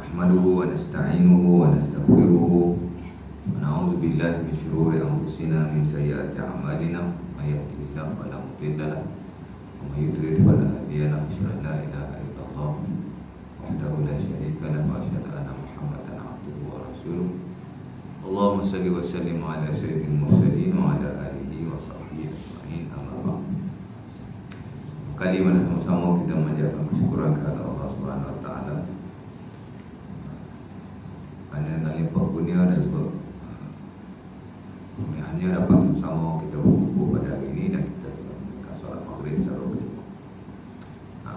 nahmaduhu wa nasta'inuhu wa nastaghfiruhu wa na'udzu billahi min shururi anfusina min sayyiati a'malina may yahdihillahu fala mudilla lahu wa may yudlil fala hadiya lahu asyhadu an la ilaha illallah wahdahu la syarika lahu wa asyhadu anna Muhammadan abduhu wa rasuluh. Allahumma shalli wa sallim ala sayyidil mursalin wa ala alihi wa sahbihi ajma'in, amma ba'd. Kali mana sama-sama kita menjaga kesyukuran kepada Allah Subhanahu wa taala. Kerana lipat dunia dan juga hanya dapat sama-sama kita berkumpul pada hari ini dan kita menunaikan solat maghrib secara berjemaah.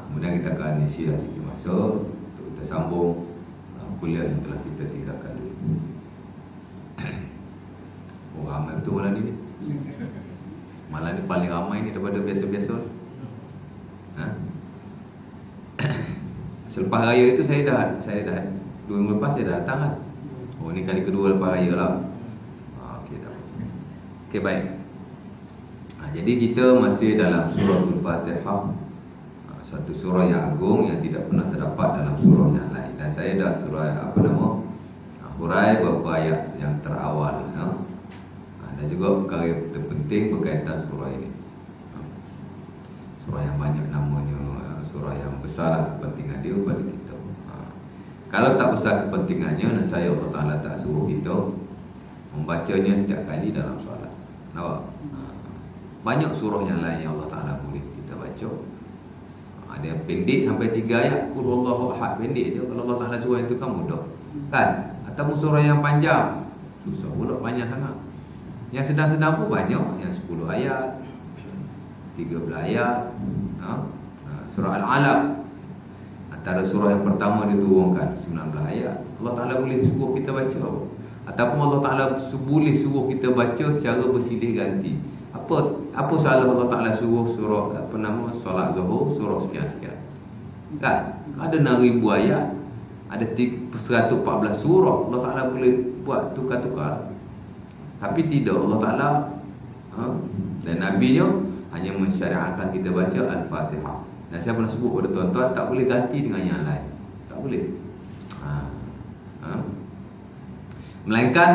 Kemudian kita akan isi sikit masa untuk kita sambung kuliah yang telah kita tinggalkan dulu. Oh, ramai betul malam ni. Malam ni paling ramai ni daripada biasa-biasa. Selepas raya itu saya dah 2 minggu lepas saya dah datang kan. Oh, ni kali kedua lepas raya lah. Okey dah. Okey, baik. Jadi kita masih dalam surah Al-Fatihah. Satu surah yang agung yang tidak pernah terdapat dalam surah yang lain. Dan saya dah hurai beberapa ayat yang terawal dan juga perkara yang terpenting berkaitan surah ini. Surah yang banyak namanya, surah yang besar lah kepentingan dia bagi kita. Kalau tak besar kepentingannya, nescaya Allah Ta'ala tak suruh kita membacanya setiap kali dalam solat. Nampak? Banyak surah yang lain yang Allah Ta'ala boleh kita baca. Ada yang pendek sampai 3 ayat, Qul Huwallahu Ahad, pendek je. Kalau Allah Ta'ala suruh itu kan mudah, kan? Ataupun surah yang panjang, susah pula, panjang sangat. Yang sedang-sedang pun banyak, yang 10 ayat, 13 ayat. Surah Al-Alaq, antara surah yang pertama diturunkan 19 ayat. Allah Ta'ala boleh suruh kita baca, ataupun Allah Ta'ala boleh suruh kita baca secara bersilih ganti. Apa salah Allah Ta'ala suruh surah solat Zuhur, surah sekian-sekian, kan? Ada 6,000 ayat, ada 114 surah. Allah Ta'ala boleh buat tukar-tukar. Tapi tidak, Allah Ta'ala dan Nabi-Nya hanya mensyariatkan kita baca Al-Fatihah. Dan saya pernah sebut pada tuan-tuan, tak boleh ganti dengan yang lain. Tak boleh. Melainkan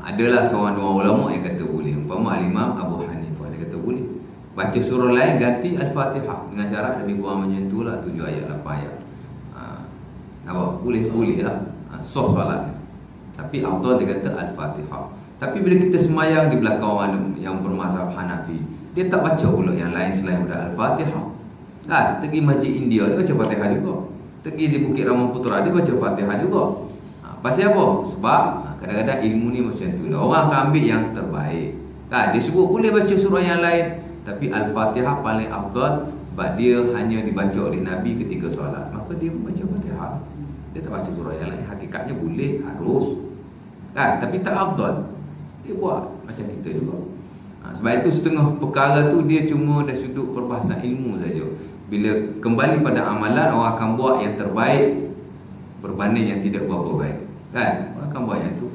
adalah seorang dua ulama yang kata boleh. Umpama Al-Imam Abu Hanifah, dia kata boleh baca surah lain ganti Al-Fatihah dengan syarat lebih kurang menyentuhlah 7 ayat, 8 ayat. Nampak? Boleh lah. Sah solatnya. Tapi afdal dia kata Al-Fatihah. Tapi bila kita semayang di belakang orang yang bermazhab Hanafi, dia tak baca pula yang lain selain daripada Al-Fatihah. Kan? Pergi masjid India, dia baca Fatihah juga. Pergi di Bukit Ramon Putra, dia baca Fatihah juga. Pasal apa? Sebab kadang-kadang ilmu ni macam tu lah. Orang akan ambil yang terbaik, kan? Dia sebut boleh baca surah yang lain, tapi Al-Fatihah paling afdal sebab dia hanya dibaca oleh Nabi ketika solat. Maka dia membaca Fatihah. Dia tak baca surah yang lain. Hakikatnya boleh, harus, kan? Tapi tak afdal. Dia buat macam kita juga. Sebab itu setengah perkara tu dia cuma dari sudut perbahasan ilmu saja. Bila kembali pada amalan, orang akan buat yang terbaik berbanding yang tidak berapa baik, kan? Orang akan buat yang tu.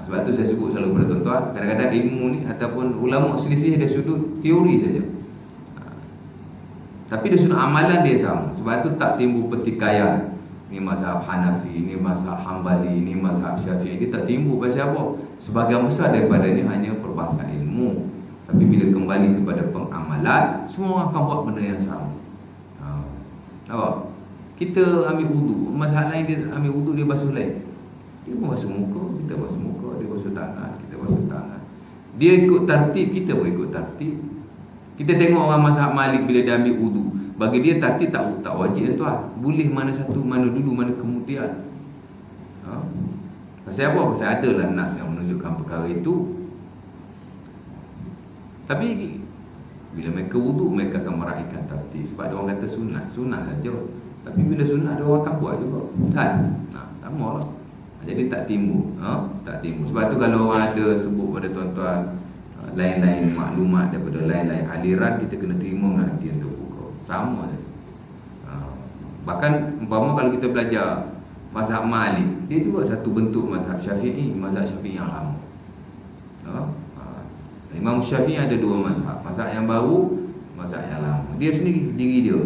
Sebab tu saya sebut selalu pada tuan-tuan, kadang-kadang ilmu ni ataupun ulama selisih dari sudut teori saja. Tapi dari sudut amalan dia sama. Sebab tu tak timbul pertikaian. Ni mazhab Hanafi, ni mazhab Hambali, ni mazhab Syafi'i. Dia tak timbul. Pasal apa? Sebahagian besar daripadanya hanya perbahasan ilmu. Tapi bila kembali kepada pengamalan, semua orang akan buat benda yang sama. Nampak? Kita ambil wudu, mazhab lain dia ambil wudu, dia basuh lain. Dia pun basuh muka, kita basuh muka. Dia basuh tangan, kita basuh tangan. Dia ikut tertib, kita pun ikut tertib. Kita tengok orang mazhab Malik bila dia ambil wudu, bagi dia tertib tak wajib, tuan. Boleh mana satu, mana dulu, mana kemudian. Pasal apa? Pasal adalah nas yang menunjukkan perkara itu. Tapi bila mereka wudu, mereka akan meraihkan tertib. Sebab dia orang kata sunat saja. Tapi bila sunat, dia orang akan buat juga, kan? Sama lah. Jadi tak timbul. Tak timbul. Sebab tu kalau orang ada sebut pada tuan-tuan lain-lain maklumat daripada lain-lain aliran, kita kena terima dengan hati yang terbuka. Sama je. Bahkan umpama kalau kita belajar mazhab Malik, dia juga satu bentuk mazhab Syafi'i. Mazhab Syafi'i yang lama. Imam Syafi'i ada 2 mazhab. Mazhab yang baru, mazhab yang lama. Dia sendiri diri dia.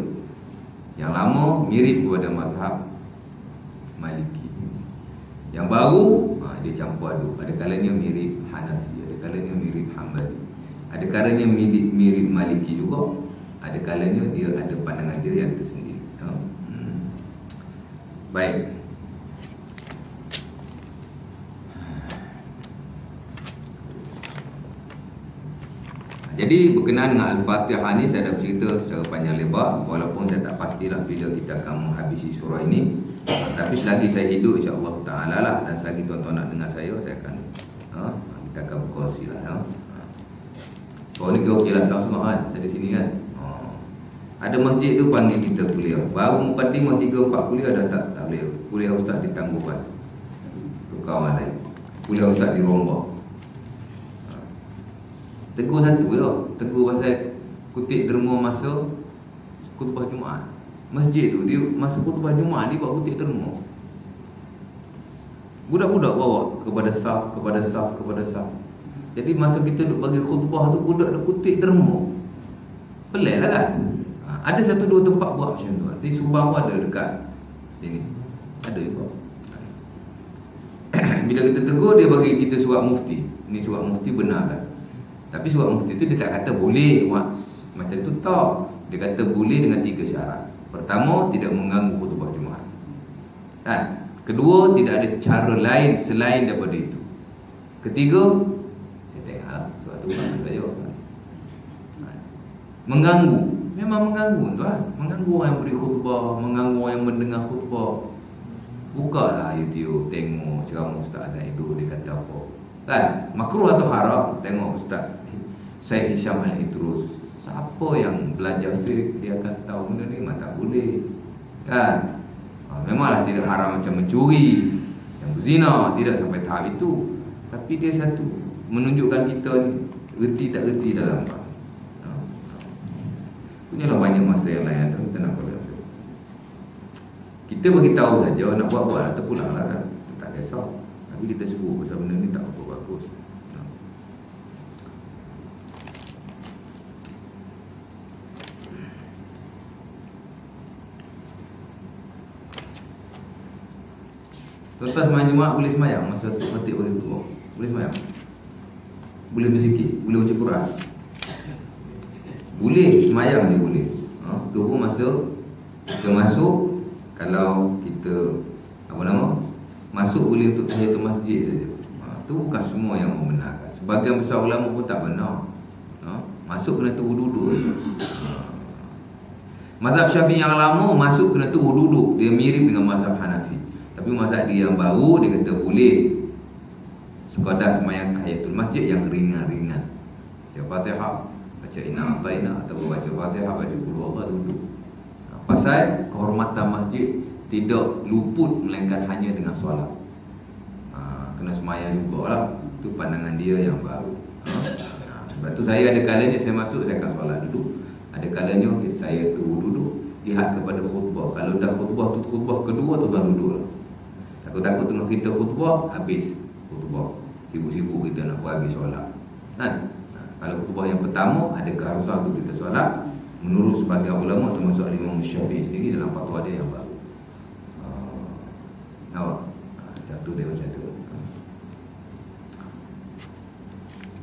Yang lama mirip kepada mazhab Maliki. bau, dia campur aduk. Ada kalanya mirip Hanafi, ada kalanya mirip Hambali, ada kalanya mirip Maliki juga, ada kalanya dia ada pandangan dia yang tersendiri. Baik. Jadi berkenaan dengan Al-Fatihah ni saya dah cerita secara panjang lebar, walaupun saya tak pastilah bila kita akan menghabisi surah ini. Tapi selagi saya hidup, insya-Allah taala lah, dan selagi tuan-tuan nak dengar saya akan kita akan berkongsi lah. Kau ni kira okeylah setengah kan, saya di sini kan. Ada masjid tu panggil kita kuliah. Baru mukadimah 3-4 kuliah dah tak boleh. Kuliah ustaz ditangguhkan. Tu kawan lain. Kuliah ustaz dirombak. Tegur satu je, tegur pasal kutip derma masa khutbah Jumaat. Masjid tu dia masa khutbah Jumaat dia buat kutip derma. Budak-budak bawa kepada saf. Jadi masa kita duk bagi khutbah tu budak duk kutip derma. Pelik lah kan? Ada satu dua tempat buat macam tu. Di Subang pun ada dekat sini. Ada juga. Bila kita tegur dia bagi kita surat mufti. Ini surat mufti benar kan? Tapi surat mufti tu dia tak kata boleh macam tu tak. Dia kata boleh dengan 3 syarat. Pertama, tidak mengganggu khutbah Jumaat. Kan? Kedua, tidak ada cara lain selain daripada itu. Ketiga, saya tengoklah surat tu kan saya. Mengganggu. Memang mengganggu tuan. Mengganggu orang yang beri khutbah, mengganggu orang yang mendengar khutbah. Bukalah YouTube, tengok ceramah Ustaz Zaidul dia kata apa. Kan? Makruh atau haram? Tengok Ustaz Syed Hisham Al-Idrus. Siapa yang belajar fiqh dia akan tahu benda ni memang tak boleh. Kan? Memanglah tidak haram macam mencuri, yang berzina, tidak sampai tahap itu. Tapi dia satu menunjukkan kita ni reti tak reti dalam bab. Punyalah banyak masa yang lain ada, kita nak buat. Kita beritahu saja, nak buat-buat terpulanglah kan. Tak kisah. Tapi kita sebut pasal benda ni tak apa bagus. Tuan-tuan semayang Jumaat boleh semayang masa khatib bagi khutbah? Boleh semayang? Boleh berzikir? Boleh baca Quran? Boleh, semayang je boleh. Tu pun masa kita masuk, kalau kita masuk boleh untuk tahiyatul masjid saja. Tu bukan semua yang membenarkan. Sebahagian besar ulama pun tak benar. Masuk kena tunggu duduk. Mazhab Syafi'i yang lama masuk kena tunggu duduk. Dia mirip dengan mazhab Hanafi. Tapi mazhab dia yang baru dia kata boleh sekadar sembahyang tahiyatul masjid yang ringan-ringan. Baca Fatihah, baca Inna Ataina atau baca Fatihah, baca Qul Huwallahu duduk. Pasal kehormatan masjid tidak luput melainkan hanya dengan solat. Kena sembahyang jugalah. Itu pandangan dia yang baru. Sebab tu saya ada kalanya saya masuk saya akan solat duduk. Ada kalanya saya tu duduk lihat kepada khutbah. Kalau dah khutbah tu khutbah kedua tuan duduklah. Takut-takut tengah kita khutbah habis khutbah. Sibuk-sibuk kita nak buat habis solat. Kan? Kalau khutbah yang pertama ada keharusan untuk kita solat. Menurut sebagian ulama termasuk Imam Syafi'i sendiri dalam fatwa dia yang baru. Jatuh dia macam tu.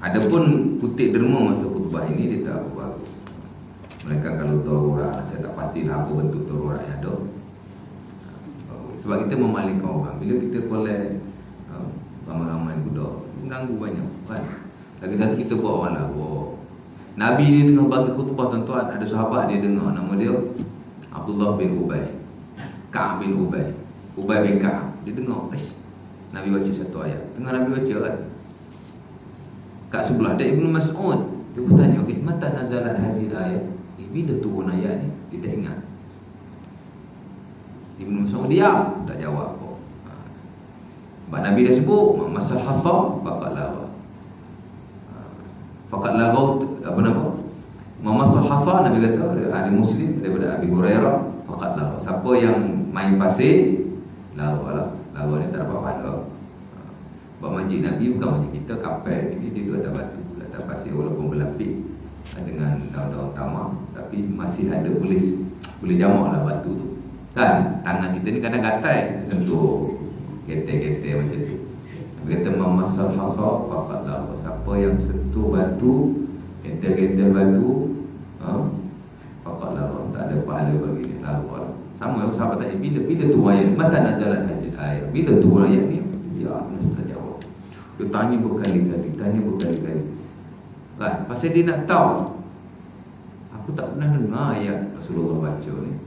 Adapun kutip derma masa khutbah ini dia tak bagus. Melainkan kalau darurat, saya tak pastilah apa bentuk darurat yang ada. Sebab kita memalingkan orang. Bila kita collect ramai-ramai budak, mengganggu banyak kan. Lagi satu kita buat orang lawa. Nabi ni tengah bagi khutbah tuan-tuan, ada sahabat dia dengar nama dia Abdullah bin Ubay, Ka'ab bin Ubay, Ubay bin Ka'ab. Dia dengar, Nabi baca satu ayat. Tengah Nabi baca kan, kat sebelah dia Ibnu Mas'ud. Dia bertanya, okey, mata nazalat hazil ayat? Bila turun ayat ni? Dia tak ingat. Ibnu Mas'ud diam, tak jawab apa. Sebab Nabi dah sebut masal hasa faqad lawa. Faqad lagaw apa nama? Mamasal hasa, Nabi kata ada Muslim daripada Abi Hurairah, faqad lawa. Siapa yang main pasir lawa lah. Lawa ni tak dapat pahala. Sebab masjid Nabi bukan masjid kita kapal. Jadi dia duduk atas batu, atas pasir walaupun berlapik dengan daun-daun tamak, tapi masih ada boleh jamak lah batu tu. Kan tangan kita ni kadang gatal sentuh Getek-getek macam tu. Nabi kata mamasal hasa faqad lagha. Siapa yang sentuh batu, getek-getek batu, faqad lagha, tak ada pahala bagi dia. Lalu sama yang sahabat tanya, bila tu ayat, mata nazalat hazil ayat, bila tu ayat ni? Ya, Nabi tak jawab. Dia tanya berkali-kali. Kan? Pasal dia nak tahu. Aku tak pernah dengar ayat Rasulullah baca ni.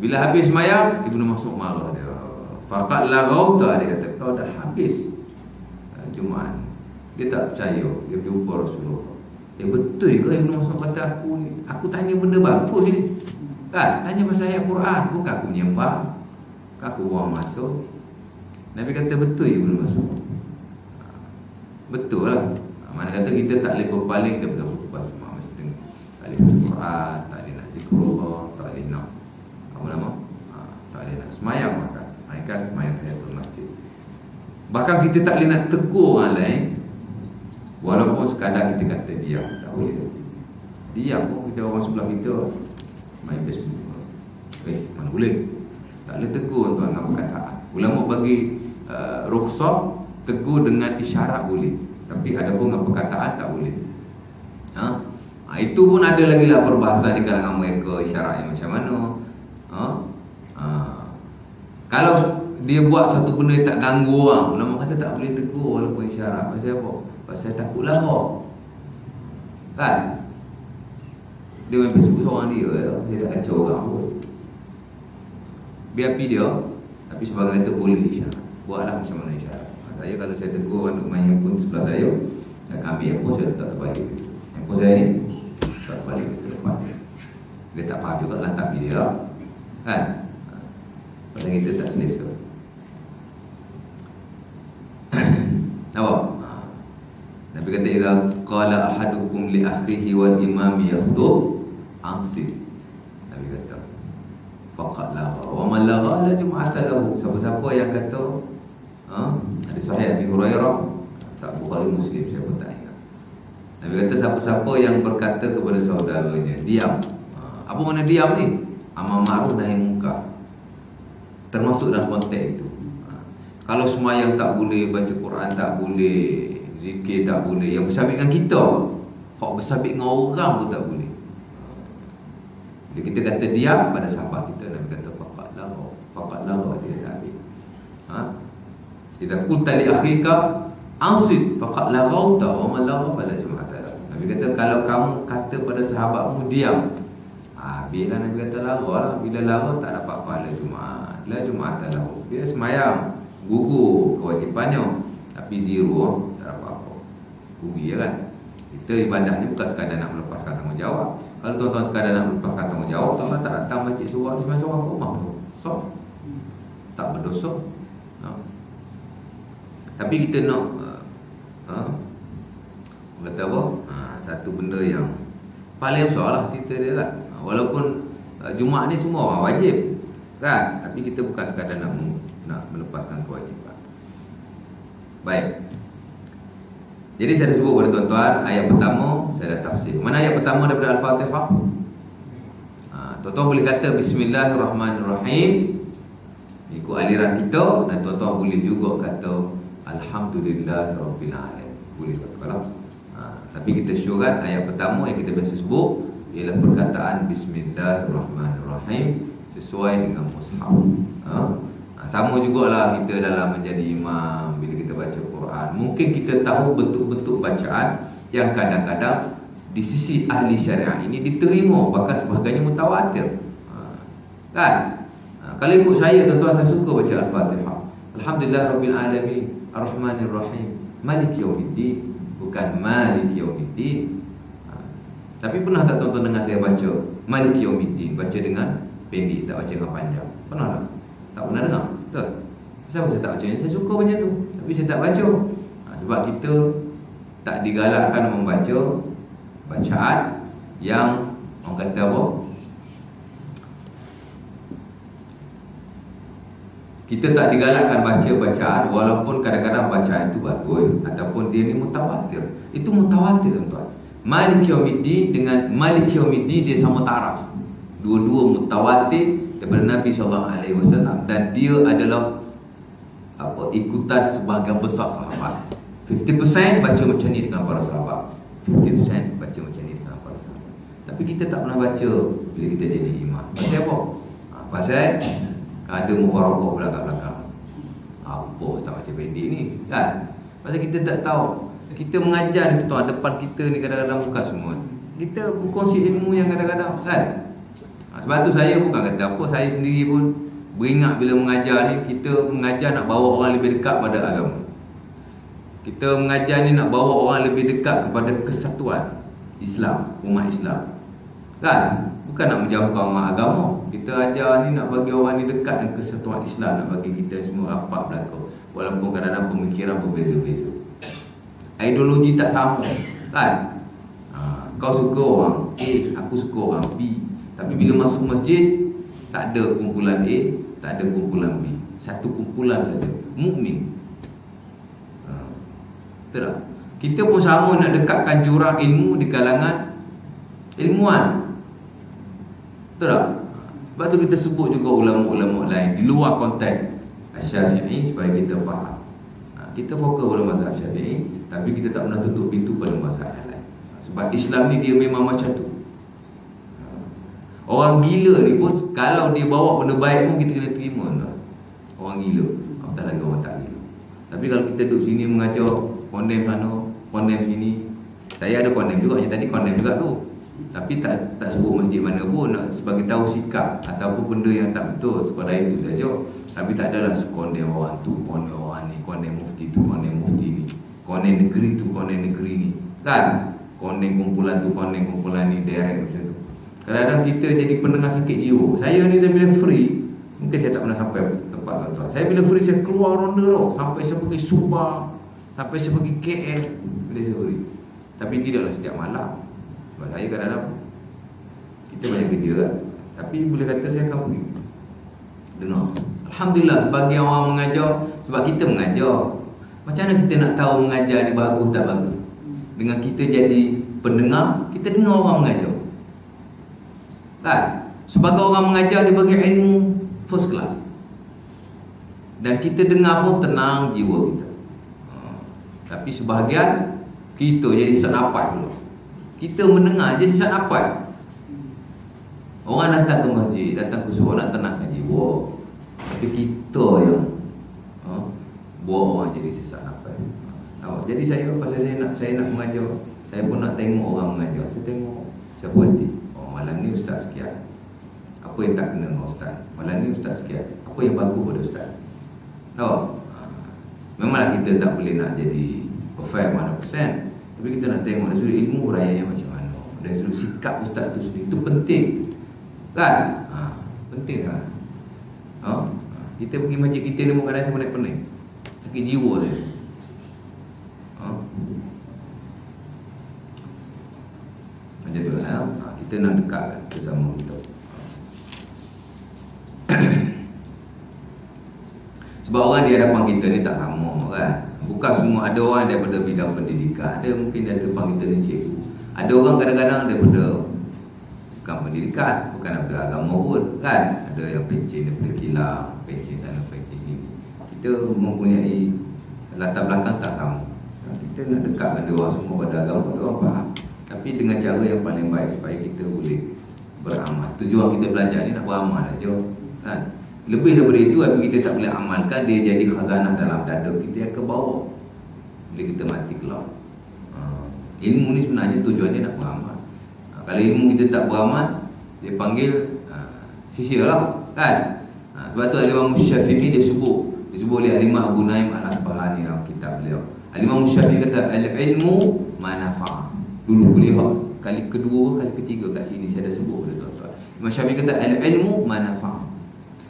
Bila habis semayang, Ibnu Mas'ud marah dia. Faqad laghauta, dia kata, kau dah habis Jumaat. Dia tak percaya, dia jumpa Rasulullah. Betul ke Ibnu Mas'ud kata aku ni? Aku tanya benda bagus ni. Kan? Tanya pasal ayat Quran, bukan aku menyembah. Aku buang masa. Nabi kata betul Ibnu Mas'ud. Betul lah. Mana kata kita tak boleh berpaling daripada khutbah Jumaat Masjid. Tak boleh baca Quran, tak boleh nak zikrullah, tak boleh nak apa nama? Tak boleh nak semayang maka. Mereka semayang tahiyatul masjid. Bahkan kita tak boleh nak tegur orang lain. Walaupun sekadar kita kata diam, tak boleh. Diam pun kita orang sebelah kita main Facebook. Mana boleh? Tak boleh tegur tuan dengan perkataan. Ulama bagi rukhsah tegur dengan isyarat boleh. Tapi ada pun dengan perkataan tak boleh. Itu pun ada lagi lah perbahasan di kalangan mereka, isyarat yang macam mana. Kalau dia buat satu benda yang tak ganggu orang, ulama kata tak boleh tegur walaupun isyarat. Pasal apa? Pasal takut lara. Kan? Dia main Facebook seorang dia tak kacau orang pun. Biar pergi dia, tapi sebagai kata boleh isyarat. Buatlah macam mana isyarat. Saya kalau saya tegur orang duk main handphone sebelah saya, nak ambil handphone saya letak terbalik. Handphone saya ni letak terbalik ke depan. Dia tak faham juga, lantak pergi dia. Kan? Pasal kita tak selesa. Nampak? Nabi kata, idza qala ahadukum li akhihi wal imami yakhdhub ansit. Nabi kata, faqad lagha wa man lagha la jum'ata lahu. Siapa-siapa yang kata ada sahih Abi Hurairah, tak Bukhari Muslim, saya pun tak ingat. Nabi kata siapa-siapa yang berkata kepada saudaranya diam. Apa makna diam ni? Amar ma'ruf nahi munkar. Termasuk dalam konteks itu. Kalau semayang tak boleh, baca Quran tak boleh, zikir tak boleh, yang bersabit dengan kita, hak bersabit dengan orang pun tak boleh. Bila kita kata diam pada sahabat kita, Nabi kata faqad lagha, dia tak habis. Idza qulta li akhika ansit faqad laghauta wa man lagha fala jum'ata lahu. Nabi kata kalau kamu kata pada sahabatmu diam, habislah. Nabi kata lagha lah. Bila lagha tak dapat pahala Jumaat. La jum'ata lahu. Dia semayang gugur kewajipannya, tapi zero, tak dapat apa. Rugi ya kan? Kita ibadah ni bukan sekadar nak melepaskan tanggungjawab. Kalau tuan-tuan sekadar nak melepaskan tanggungjawab, tuan-tuan tak datang masjid surah ni macam orang rumah pun. So, tak berdosa. Tapi kita nak kata apa? Satu benda yang paling besar lah cerita dia kan. Walaupun Jumaat ni semua orang wajib kan, tapi kita bukan sekadar nak melepaskan kewajipan. Baik. Jadi saya dah sebut kepada tuan-tuan, ayat pertama saya dah tafsir. Mana ayat pertama daripada Al-Fatihah? Tuan-tuan boleh kata Bismillahirrahmanirrahim ikut aliran kita, dan tuan-tuan boleh juga kata Alhamdulillahirabbil alamin. Boleh kalau tapi kita syorkan ayat pertama yang kita biasa sebut ialah perkataan Bismillahirrahmanirrahim sesuai dengan mushaf. Sama jugalah kita dalam menjadi imam, bila kita baca Quran, mungkin kita tahu bentuk-bentuk bacaan yang kadang-kadang di sisi ahli syariah ini diterima, bahkan sebagainya mutawatir. Kan? Kalau ikut saya, tuan-tuan, saya suka baca Al-Fatihah. Alhamdulillahirabbil alamin, Ar-Rahmanir-Rahim, Maliki Yaumiddin, bukan Maliki Yaumiddin. Tapi pernah tak tuan-tuan dengar saya baca Maliki Yaumiddin, baca dengan pendek, tak baca dengan panjang? Pernah tak? Tak pernah dengar? Betul? Kenapa saya tak baca? Saya suka macam tu, tapi saya tak baca. Sebab kita tak digalakkan membaca bacaan yang orang kata apa? Kita tak digalakkan baca bacaan walaupun kadang-kadang bacaan itu bagus ataupun dia ni mutawatir. Itu mutawatir tuan-tuan. Maliki Yaumiddin dengan Maliki Yaumiddin dia sama taraf. Dua-dua mutawatir daripada Nabi SAW, dan dia adalah ikutan sebahagian besar sahabat. 50% baca macam ni dengan para sahabat, 50% baca macam ni dengan para sahabat. Tapi kita tak pernah baca bila kita jadi imam. Pasal apa? Pasal ada mufaraqah belakang-belakang. Apa ustaz baca pendek ni kan? Pasal kita tak tahu. Kita mengajar ni tuan depan kita ni kadang-kadang bukan semua. Kita berkongsi ilmu yang kadang-kadang kan. Sebab tu saya bukan kata apa, saya sendiri pun beringat bila mengajar ni, kita mengajar nak bawa orang lebih dekat pada agama. Kita mengajar ni nak bawa orang lebih dekat kepada kesatuan Islam, umat Islam. Kan? Bukan nak menjauhkan orang agama. Kita ajar ni nak bagi orang ni dekat dengan kesatuan Islam, nak bagi kita semua rapat belakang. Walaupun kadang-kadang pemikiran berbeza-beza, ideologi tak sama kan. Kau suka orang A, aku suka orang B. Tapi bila masuk masjid, tak ada kumpulan A, tak ada kumpulan B. Satu kumpulan saja, mukmin. Betul tak? Kita pun sama nak dekatkan jurang ilmu di kalangan ilmuwan. Betul tak? Sebab tu kita sebut juga ulama-ulama lain di luar konteks Syafi'i supaya kita faham. Kita fokus pada mazhab Syafi'i, tapi kita tak pernah tutup pintu pada mazhab yang lain. Sebab Islam ni dia memang macam tu. Orang gila ni pun kalau dia bawa benda baik pun kita kena terima tuan. Orang gila, apatah lagi orang tak gila. Tapi kalau kita duduk sini mengajar condemn sana, condemn sini. Saya ada condemn juga, yang tadi condemn juga tu. Tapi tak sebut masjid mana pun, nak sebagai tahu sikap ataupun benda yang tak betul kepada itu saja. Tapi tak adalah condemn orang tu, condemn orang ni, condemn mufti tu, condemn mufti ni, condemn negeri tu, condemn negeri ni. Kan? Condemn kumpulan tu, condemn kumpulan ni, direct macam tu. Kadang-kadang kita jadi pendengar sakit jiwa. Saya ni saya bila free, mungkin saya tak pernah sampai tempat tuan-tuan. Saya bila free saya keluar ronda tau, sampai saya pergi Subang, sampai saya pergi KL bila saya free. Tapi tidaklah setiap malam. Sebab saya kadang-kadang kita banyak kerja kan. Tapi boleh kata saya akan pergi dengar. Alhamdulillah sebagai orang mengajar, sebab kita mengajar. Macam mana kita nak tahu mengajar ni bagus tak bagus? Dengan kita jadi pendengar, kita dengar orang mengajar. Kan? Sebagai orang mengajar dia bagi ilmu first class. Dan kita dengar pun tenang jiwa kita. Tapi sebahagian kita jadi sesak nafas dulu. Kita mendengar jadi sesak nafas. Orang datang ke masjid, datang ke surau nak tenangkan jiwa. Tapi kita yang buat orang jadi sesak nafas. Jadi saya pasal saya nak mengajar, saya pun nak tengok orang mengajar. Saya tengok siapa hati. Malam ni ustaz sekian, apa yang tak kena dengan ustaz. Malam ni ustaz sekian, apa yang bagus pada ustaz. Tahu? Memanglah kita tak boleh nak jadi perfect 100%. Tapi kita nak tengok dari sudut ilmu raya macam mana, dari sudut sikap ustaz tu sendiri. Itu penting kan? Penting kan? Kita pergi masjid kita ni bukan rasa pening-pening, sakit jiwa dia. Macam tu lah. Kita nak dekatkan bersama kita. Sebab orang di hadapan kita ni tak sama kan. Bukan semua, ada orang daripada bidang pendidikan, ada mungkin daripada kita ni cikgu. Ada orang kadang-kadang daripada bukan pendidikan, bukan daripada agama pun kan. Ada yang pencen daripada kilang, pencen sana, pencen sini. Kita mempunyai latar belakang tak sama. Kita nak dekatkan dia orang semua pada agama, dia orang faham. Tapi dengan cara yang paling baik supaya kita boleh beramal. Tujuan kita belajar ni nak beramal saja kan. Lebih daripada itu, apabila kita tak boleh amalkan, dia jadi khazanah dalam dada kita yang ke bawah bila kita mati kelak. Ilmu ni sebenarnya tujuan dia nak beramal. Kalau ilmu kita tak beramal, dia panggil sisir lah kan. Sebab tu Al-Imam Syafi'i dia sebut oleh Al-Imam Abu Naim Al-Asbahani dalam kitab beliau. Al-Imam Syafi'i kata al-ilmu manafa'ah. Dulu boleh kali kedua, kali ketiga kat sini saya dah sebut pada tuan-tuan. Imam Syafi'i kata al-ilmu manafa'ah.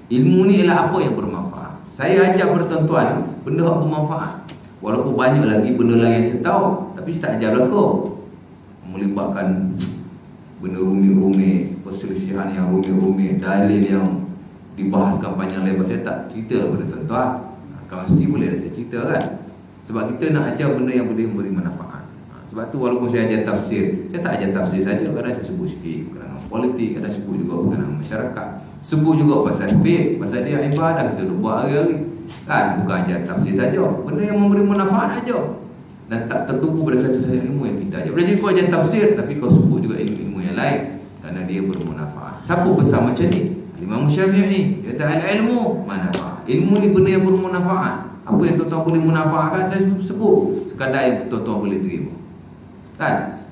Ilmu ni ialah apa yang bermanfaat. Saya ajar pada tuan-tuan benda yang bermanfaat. Walaupun banyak lagi benda lain yang saya tahu, tapi saya tak ajar belakang. Melibatkan benda rumit-rumit, perselisihan yang rumit-rumit, dalil yang dibahaskan panjang lebar, saya tak cerita kepada tuan-tuan. Kalau mesti boleh saya cerita kan. Sebab kita nak ajar benda yang boleh memberi manfaat. Sebab tu walaupun saya ajar tafsir, saya tak ajar tafsir saja. Kadang saya sebut sikit kerana politik, kadang sebut juga kerana masyarakat, sebut juga pasal faith, pasal dia ibadah kita duk buat hari-hari. Kan bukan ajar tafsir saja, benda yang memberi manfaat aja. Dan tak tertumpu pada satu sahaja ilmu yang kita ajar. Boleh jadi kau ajar tafsir, tapi kau sebut juga ilmu-ilmu yang lain kerana dia bermanfaat. Siapa besar macam ni? Imam Syafi'i. Dia kata ilmu manfaat. Ilmu ni benda yang bermanfaat. Apa yang tuan-tuan boleh manfaatkan saya sebut. Sekadar yang tuan-tuan boleh terima. Kan?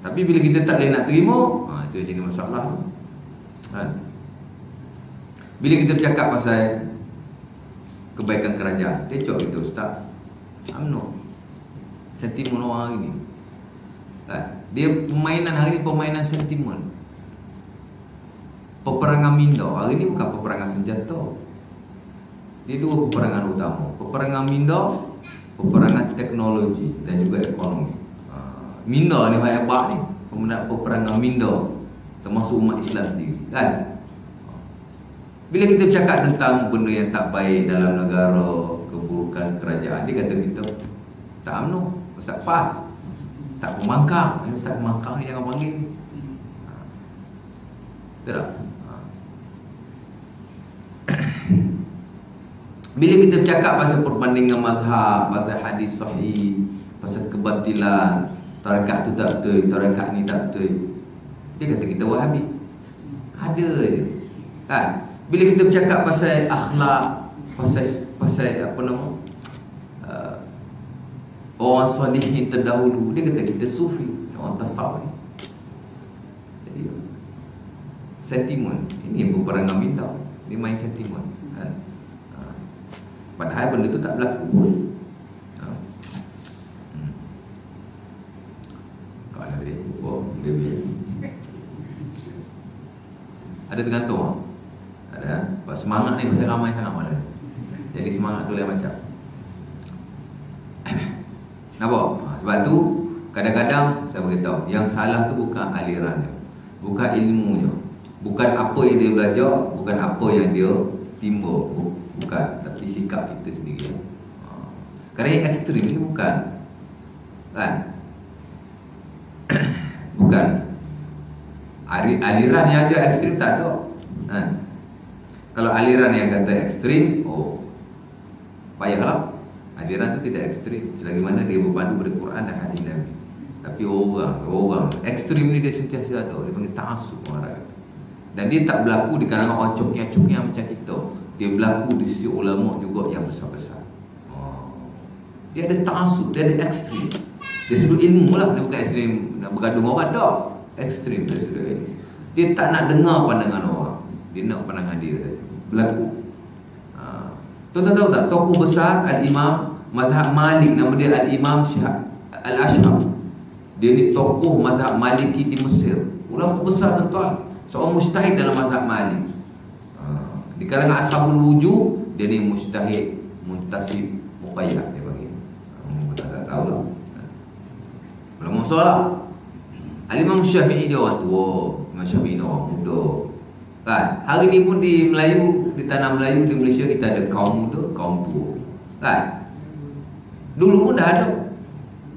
Tapi bila kita tak boleh nak terima, itu jadi masalah. Kan? Bila kita bercakap pasal kebaikan kerajaan, dia cakap kita ustaz, UMNO sentimen orang hari ni. Kan? Dia permainan hari ni permainan sentimen. Peperangan minda hari ni bukan peperangan senjata. Dia dua peperangan utama. Peperangan minda, peperangan teknologi dan juga ekonomi. Minda ni hebat ni. Peperangan minda termasuk umat Islam sendiri, kan? Bila kita bercakap tentang benda yang tak baik dalam negara, keburukan kerajaan, dia kata kita Ustaz UMNO, Ustaz PAS, Ustaz Pemangkang. Ustaz Pemangkang ni jangan panggil. Betul tak? Bila kita bercakap pasal perbandingan mazhab, pasal hadis sahih, pasal kebatilan, tarekat tu tak betul, tarekat ni tak betul, dia kata kita Wahabi. Ada je. Kan? Bila kita bercakap pasal akhlak, pasal apa nama, orang soleh terdahulu, dia kata kita sufi, orang tasawuf. Jadi sentimen, ini peperangan bintang, dia main sentimen, kan? Padahal benda tu tak berlaku pun. Ada tergantung. Ada. Semangat ni pasal ramai sangat malam. Jadi semangat tu lain macam. Nampak? Sebab tu kadang-kadang saya beritahu, yang salah tu bukan alirannya, bukan ilmunya, bukan apa yang dia belajar, bukan apa yang dia timba, bukan, tapi sikap kita sendiri. Kerana yang ekstrim ni bukan, kan? Bukan aliran yang ajar ekstrim, tak ada, kan? Kalau aliran yang kata ekstrim, payahlah. Aliran tu tidak ekstrim selagi mana dia berpandu pada Quran dan hadis Nabi. Tapi orang ekstrim ni dia sentiasa ada, dia panggil ta'assub orang Arab. Dan dia tak berlaku di kalangan orang coknya macam kita. Dia berlaku di sisi ulama juga yang besar-besar. Dia ada ta'assub, dia ada ekstrim. Dia sudut ilmu lah, dia bukan ekstrim nak bergaduh orang, tak. Ekstrim dia sudut ilmu. Dia tak nak dengar pandangan orang, dia nak pandangan dia saja. Berlaku. Tuan-tuan tahu tak, tokoh besar Al-Imam mazhab Malik, nama dia Al-Imam Al-Ash'ab. Dia ni tokoh mazhab Maliki di Mesir. Ulama besar tuan-tuan, seorang mujtahid dalam mazhab Malik. Di kalangan ashabul wujud, dia ni mujtahid, muntasib, muqayyad dia bagi. Kita tak tahu lah. Ulama besar. Al-Imam Syafi'i dia orang tua, Imam Syafi'i dia orang muda. Kan? Hari ni pun di Melayu, di tanah Melayu, di Malaysia kita ada kaum muda, kaum tua. Kan? Dulu pun dah ada.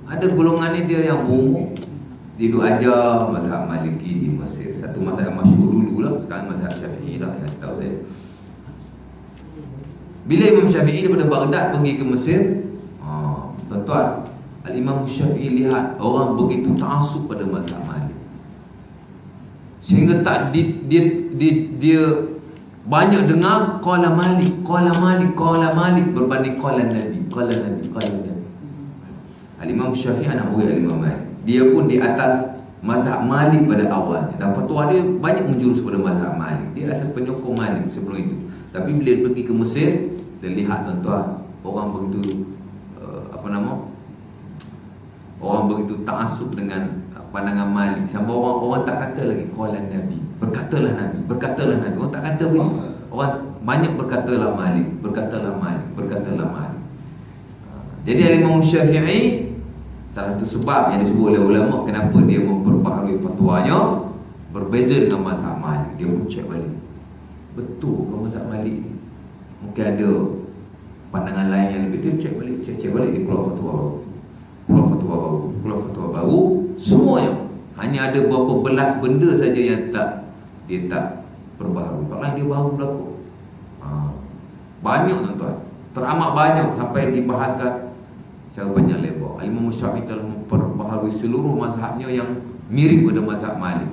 Ada golongan ni dia yang berumur. Dia duduk ajar mazhab Maliki di Mesir. Satu mazhab yang masyhur dulu lah. Sekarang mazhab Syafi'i lah yang setahu saya. Bila Imam Syafi'i daripada Baghdad pergi ke Mesir, tuan-tuan, Al-Imam Syafi'i lihat orang begitu ta'assub pada mazhab Malik, sehingga tak dia banyak dengar qala Malik berbanding qala Nabi. Al-Imam Syafi'i anak murid Al-Imam Malik, dia pun di atas mazhab Malik pada awalnya, dan fatwa dia banyak menjurus pada mazhab Malik. Dia asal penyokong Malik sebelum itu. Tapi bila dia pergi ke Mesir, dia lihat tuan-tuan, orang begitu orang begitu ta'assub dengan pandangan Malik, sampai orang tak kata lagi qala Nabi, berkatalah Nabi. Orang tak kata begitu. Orang banyak berkatalah Malik. Jadi Imam Syafi'i, salah satu sebab yang disebut oleh ulama kenapa dia memperbaharui fatwanya berbeza dengan mazhab Malik. Dia pun cek balik, betul ke mazhab Malik ni? Mungkin ada pandangan lain yang lebih. Dia cek balik, dia keluar fatwa. keluar fatwa baru, semuanya. Hanya ada berapa belas benda saja yang dia tak perbaharui. Kalau dia baru berlaku. Banyak tuan-tuan, teramat banyak sampai dibahaskan secara panjang lebar. Imam Syafi'i telah memperbaharui seluruh mazhabnya yang mirip pada mazhab Malik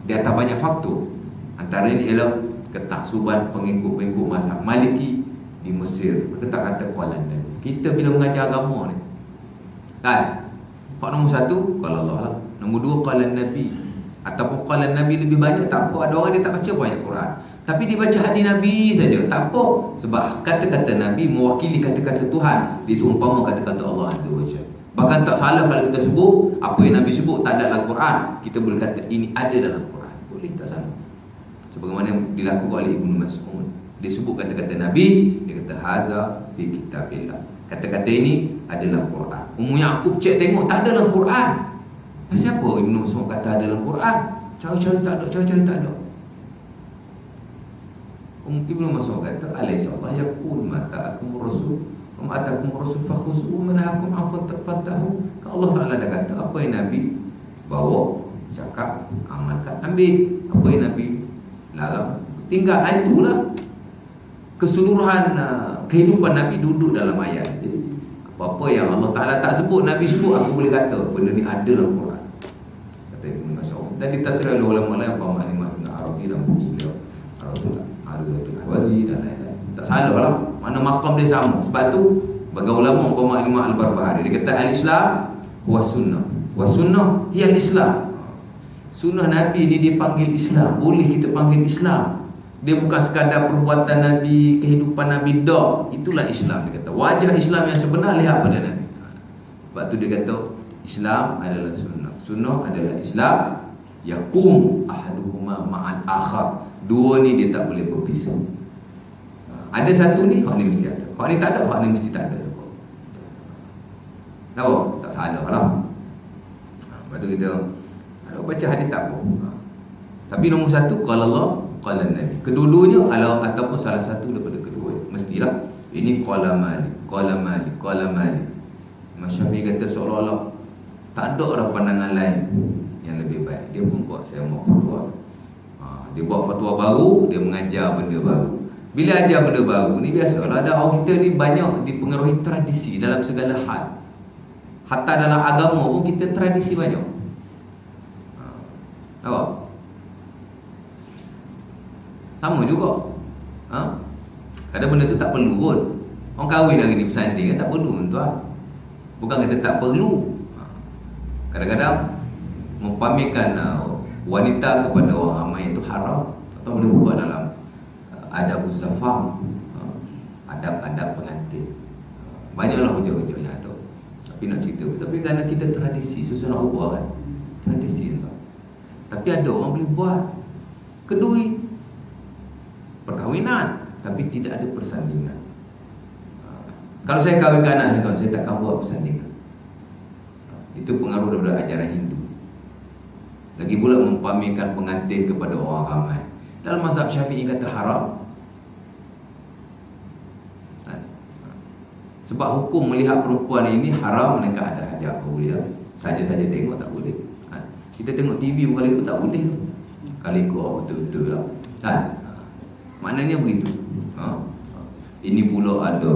di atas banyak faktor. Antara ini ialah ketaksuban pengikut-pengikut mazhab Maliki di Mesir. Kita tak kata qalan Nabi. Kita bila mengajar agama ni, kan, pak nombor satu qala Allah lah, nombor dua qalan Nabi. Ataupun qalan Nabi lebih banyak, tak apa. Ada orang dia tak baca banyak Quran, tapi dia baca hadis Nabi saja, tak apa. Sebab kata-kata Nabi mewakili kata-kata Tuhan, diseumpama kata-kata Allah Azza wa Jalla. Bahkan tak salah kalau kita sebut apa yang Nabi sebut tak ada dalam Quran, kita boleh kata ini ada dalam Quran. Boleh, tak salah. Sebagaimana dilakukan oleh Ibnu Mas'ud, dia sebut kata-kata Nabi, dia kata haza fi kitabillah, kata-kata ini adalah Quran. Ummu Yaqub cek tengok tak ada dalam Quran. Siapa Ibnu Mas'ud kata ada dalam Quran? Cari-cari tak ada, cari-cari tak ada. Ibnu Mas'ud kata alaysa Allah yaqul mata akum rasul wa ma atakum rasul fakhuzuhu wa nahakum an fantahu. Allah Taala dah kata apa yang Nabi bawa, cakap, amalkan, ambil. Apa yang Nabi larang, tinggal. Itulah keseluruhan kehidupan Nabi duduk dalam ayat. Jadi apa-apa yang Allah Taala tak sebut, Nabi sebut, aku boleh kata benda ni ada dalam Quran. Kata Ibnu Mas'ud. Dan ditafsir oleh ulama lain, Muhammad Ibn Arabi dan Bukila Al-Wazi dan lain-lain. Tak salah lah, mana makam dia sama. Sebab tu bagi ulama Muhammad Ibn Al-Barbahari, dia kata al-Islam huwa sunnah, wa sunnah hiya al-Islam. Sunnah Nabi ni dipanggil Islam, boleh kita panggil Islam. Dia bukan sekadar perbuatan Nabi, kehidupan Nabi, dah. Itulah Islam, dia kata. Wajah Islam yang sebenar lihat pada Nabi. Sebab tu dia kata Islam adalah sunnah, sunnah adalah Islam. Yaqum ahaduhuma ma'al akhar. Dua ni dia tak boleh berpisah. Ada satu ni, hak ni mesti ada. Hak ni tak ada, hak ni mesti tak ada. Tahu? Tak salah lah. Lepas tu kita ada baca hadis tak apa. Tapi nombor satu, qala Allah, qala Nabi. Kedua-duanya ataupun salah satu daripada kedua, mestilah ini qala Malik, qala Malik, qala Malik. Imam Syafi'i kata seolah-olah tak ada orang pandangan lain yang lebih baik. Dia pun buat, saya mau fatwa. Dia buat fatwa baru, dia mengajar benda baru. Bila ajar benda baru ni, biasalah ada orang kita ni banyak dipengaruhi tradisi dalam segala hal. Hatta dalam agama pun kita tradisi banyak. Nampak? Sama juga. Kadang benda tu tak perlu pun. Orang kahwin hari ni bersanding kan tak perlu, tuan. Bukan kata tak perlu. Kadang-kadang mempamerkan wanita kepada orang ramai itu haram. Atau boleh buat dalam adab uzafah, adab-adab pengantin. Banyaklah hujah-hujah yang ada. Tapi nak cerita, tapi kerana kita tradisi, susah nak ubah kan. Tradisi tuan. Tapi ada orang boleh buat kedui perkahwinan, tapi tidak ada persandingan. Kalau saya kahwinkan anak ni tuan, saya takkan buat persandingan. Itu pengaruh daripada ajaran Hindu. Lagi pula mempamerkan pengantin kepada orang ramai. Dalam mazhab Syafi'i kata haram. Sebab hukum melihat perempuan ini haram melainkan ada hajat. Boleh lah. Saja-saja tengok tak boleh. Kita tengok TV bukan ikut tak boleh. Kalau ikut betul-betul lah. Maknanya begitu. Ini pula ada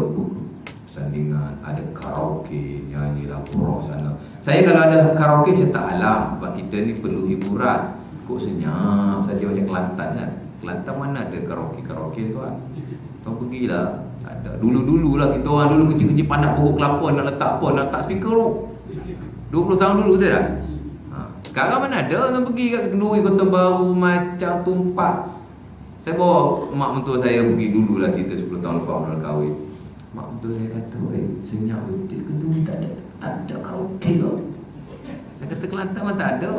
persandingan, ada karaoke, nyanyi lagu sana. Saya kalau ada karaoke saya tak halang. Sebab kita ni perlu hiburan. Kok senyap saja macam Kelantan kan. Kelantan mana ada karaoke tuan. Tuan pergilah. Tak ada. Dulu-dulu lah kita orang dulu kecil-kecil pandang pokok kelapa nak letak apa, nak letak speaker tu. 20 tahun dulu tu dah. Sekarang mana ada orang pergi kat Kenduri, Kota Baru, macam Tumpak. Saya bawa mak mentua saya pergi dulu lah, cerita 10 tahun lepas orang kahwin. Mak mentua saya kata, senyap betul Kenduri tak ada karaoke ke? Saya kata Kelantan mana tak ada.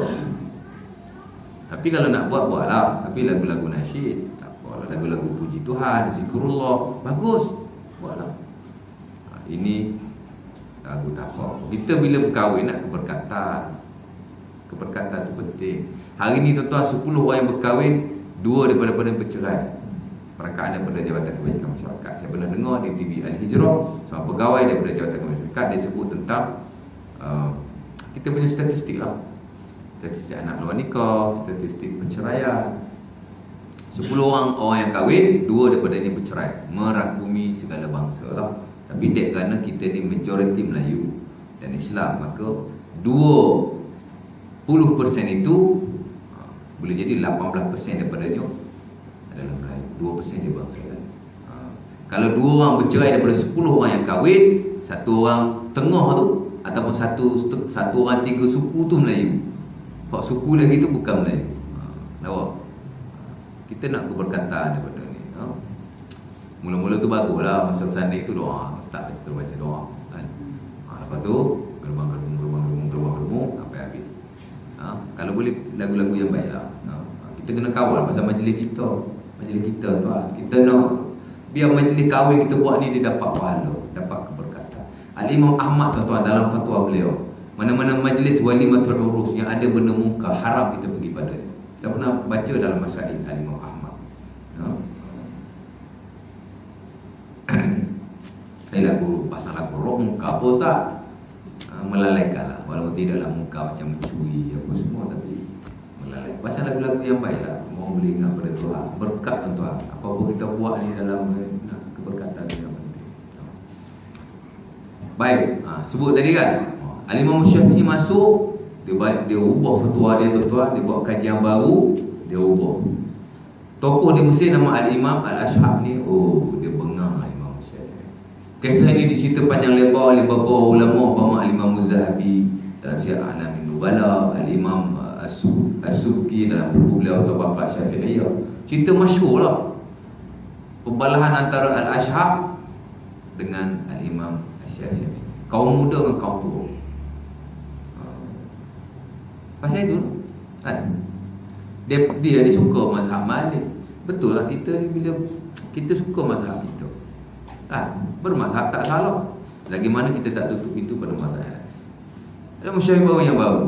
Tapi kalau nak buatlah. Tapi lagu-lagu nasyid, tak apalah. Lagu-lagu puji Tuhan, zikrullah, bagus, buatlah. Ini lagu tak apa. Kita bila berkahwin nak keberkatan. Keberkatan tu penting. Hari ni tuan-tuan 10 orang yang berkahwin, 2 daripada bercerai. Perangkaan daripada Jabatan Kebajikan Masyarakat. Saya pernah dengar di TV Al-Hijrah, seorang pegawai daripada Jabatan Kebajikan Masyarakat, dia sebut tentang kita punya statistik lah. Statistik anak luar nikah, statistik perceraian. 10 orang yang kahwin, 2 daripada ni bercerai. Merangkumi segala bangsa lah. Tapi dek kerana kita ni majoriti Melayu dan Islam, maka 20% itu boleh jadi 18% daripada dia adalah Melayu, 2% dia bangsa lain. Kalau 2 orang bercerai daripada 10 orang yang kahwin, 1 orang setengah tu ataupun satu orang 3 suku tu Melayu. Hak suku lagi tu bukan Melayu. Nampak? Kita nak keberkatan daripada ni. Mula-mula tu baguslah masa bertanding tu doa. Ustaz kita terus baca doa kan. Lepas tu gerbang sampai habis. Kalau boleh lagu-lagu yang baiklah. Kita kena kawal pasal majlis kita. Majlis kita tu kita nak biar majlis kahwin kita buat ni dia dapat pahala, dapat keberkatan. Al-Imam Ahmad tuan-tuan dalam fatwa beliau, mana-mana majlis walimatul urus yang ada benda munkar haram kita pergi pada dia. Kita pernah baca dalam masyarakat Al-Imam Ahmad. Saya lagu pasal lagu roh muka apa Ustaz? Melalaikan lah. Walaupun tidaklah muka macam mencuri apa semua, tapi melalaikan. Pasal lagu-lagu yang baik lah. Orang boleh ingat pada Tuhan. Berkat tuan-tuan. Apa-apa kita buat ni dalam keberkatan yang penting. Baik. Sebut tadi kan, Al-Imam Syafi'i masuk, dia ubah fatwa dia tuan-tuan. Dia buat kajian baru, dia ubah. Tokoh di Mesir nama Al-Imam Al-Ash'ab ni, dia bengang Al-Imam Syafi'i. Kisah ini dicerita panjang lebar oleh beberapa ulama, umpama Al-Imam Muzahabi dalam Syiar A'lamin Nubala, Al-Imam As-Subki dalam buku beliau Tabaqat Syafi'iyah. Cerita masyhur lah, pembalahan antara Al-Ash'ab dengan Al-Imam Syafi'i, kaum muda dengan kaum tua. Pasal itu kan, dia suka mazhab Malik. Betul lah, kita ni bila kita suka mazhab kita bermazhab tak salah. Lagi mana kita tak tutup itu pada mazhab yang lain. Ada masyayikh baru yang baru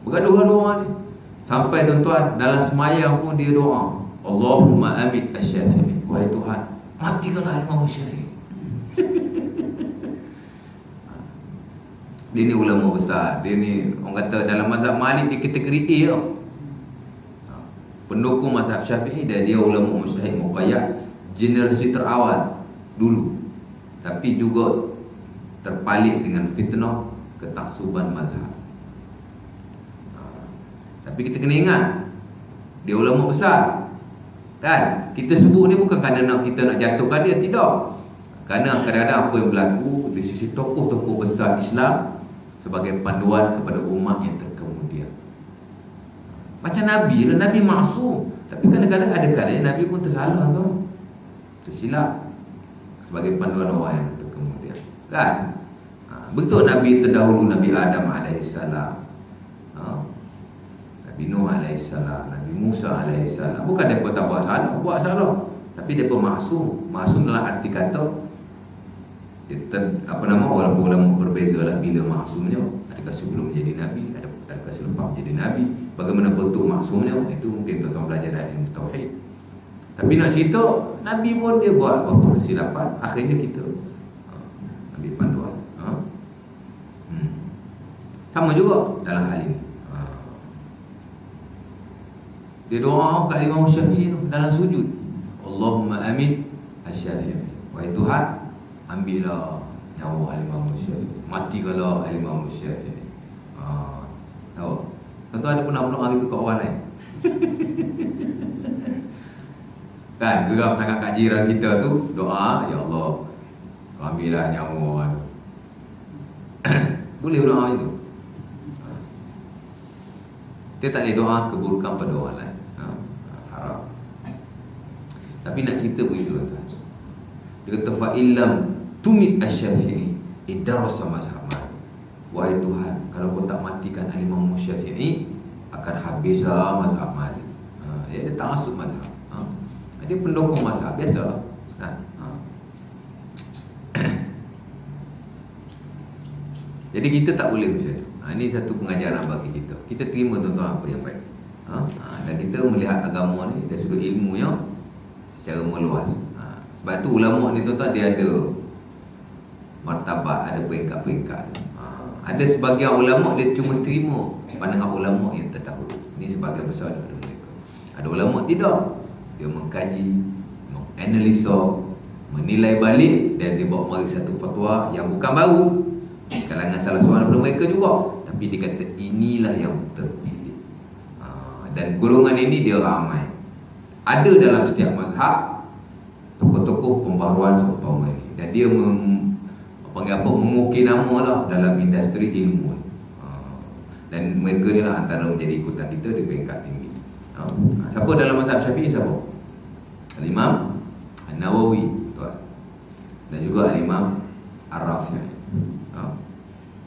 bergaduh doa ni. Sampai tuan-tuan dalam semayang pun dia doa, Allahumma amit asy-Syafi'i. Wahai Tuhan, matikanlah Imam Syafi'i. Dia ni ulama besar. Dia ni orang kata dalam mazhab Malik dia kategori A tau. Pendukung mazhab Syafi'i dan dia ulama mujtahid muqayyad, generasi terawal dulu. Tapi juga terpalit dengan fitnah ketaksuban mazhab. Tapi kita kena ingat, dia ulama besar kan. Kita sebut ni bukan kerana kita nak jatuhkan dia, tidak. Kerana kadang-kadang apa yang berlaku di sisi tokoh-tokoh besar Islam sebagai panduan kepada umat yang terkemudian. Macam Nabi lah, Nabi maksum. Tapi kadang-kadang ada kalanya Nabi pun tersalah tu, tersilap sebagai panduan orang yang terkemudian kan. Betul Nabi terdahulu Nabi Adam alaihissalam, Nabi Nuh alaihissalam, Nabi Musa alaihissalam. Bukan mereka tak buat salah, tapi mereka maksum. Maksum dalam arti kata walaupun ulama berbeza lah bila maksumnya. Adakah sebelum menjadi Nabi, adakah selepas menjadi Nabi, bagaimana bentuk maksumnya, itu mungkin tuan-tuan belajar dari ilmu tauhid. Tapi nak cerita, Nabi pun dia buat beberapa kesilapan. Akhirnya kita ambil panduan. Sama juga dalam hal ini. Dia doa kat Imam Syafi'i tu dalam sujud, Allahumma amin asy-Syafi'i. Wahai Tuhan, ambillah nyawa Imam Syafi'i, matikanlah Imam Syafi'i. Tahu? Tuan-tuan ada pernah meluk hari tu kat orang lain? Kan, geram sangat kat jiran kita tu, doa, ya Allah, ambillah nyawa. Boleh doa macam tu? Dia tak boleh doa keburukan pada orang lain. Haram. Tapi nak cerita begitu tuan-tuan. Dia kata fa'illam tumit asy-Syafi'i idarasa mazhab Malik. Wahai Tuhan, kalau kau tak matikan Imam Syafi'i, akan habislah mazhab Malik. Dia tak masuk mazhab. Dia pendukung mazhab biasa. Jadi kita tak boleh macam tu. Ini satu pengajaran bagi kita. Kita terima tuan-tuan apa yang baik. Dan kita melihat agama ni dari sudut ilmunya secara meluas. Sebab tu ulama ni tuan-tuan dia ada martabat, ada peringkat-peringkat. Ada sebagian ulama dia cuma terima pandangan ulama yang terdahulu. Ini sebagian besar daripada mereka. Ada ulama tidak, dia mengkaji, menganalisa, menilai balik, dan dia bawa mari satu fatwa yang bukan baru kalangan salah seorang daripada mereka juga, tapi dia kata inilah yang terpilih. Dan golongan ini dia ramai. Ada dalam setiap mazhab tokoh-tokoh pembaharuan seumpama ini, dan dia mengukir nama lah dalam industri ilmu. Dan mereka ni lah antara menjadi ikutan kita di peringkat tinggi. Siapa dalam mazhab Syafi'i siapa? Al-Imam An-Nawawi, tuan. Dan juga Al-Imam Ar-Rafi'i.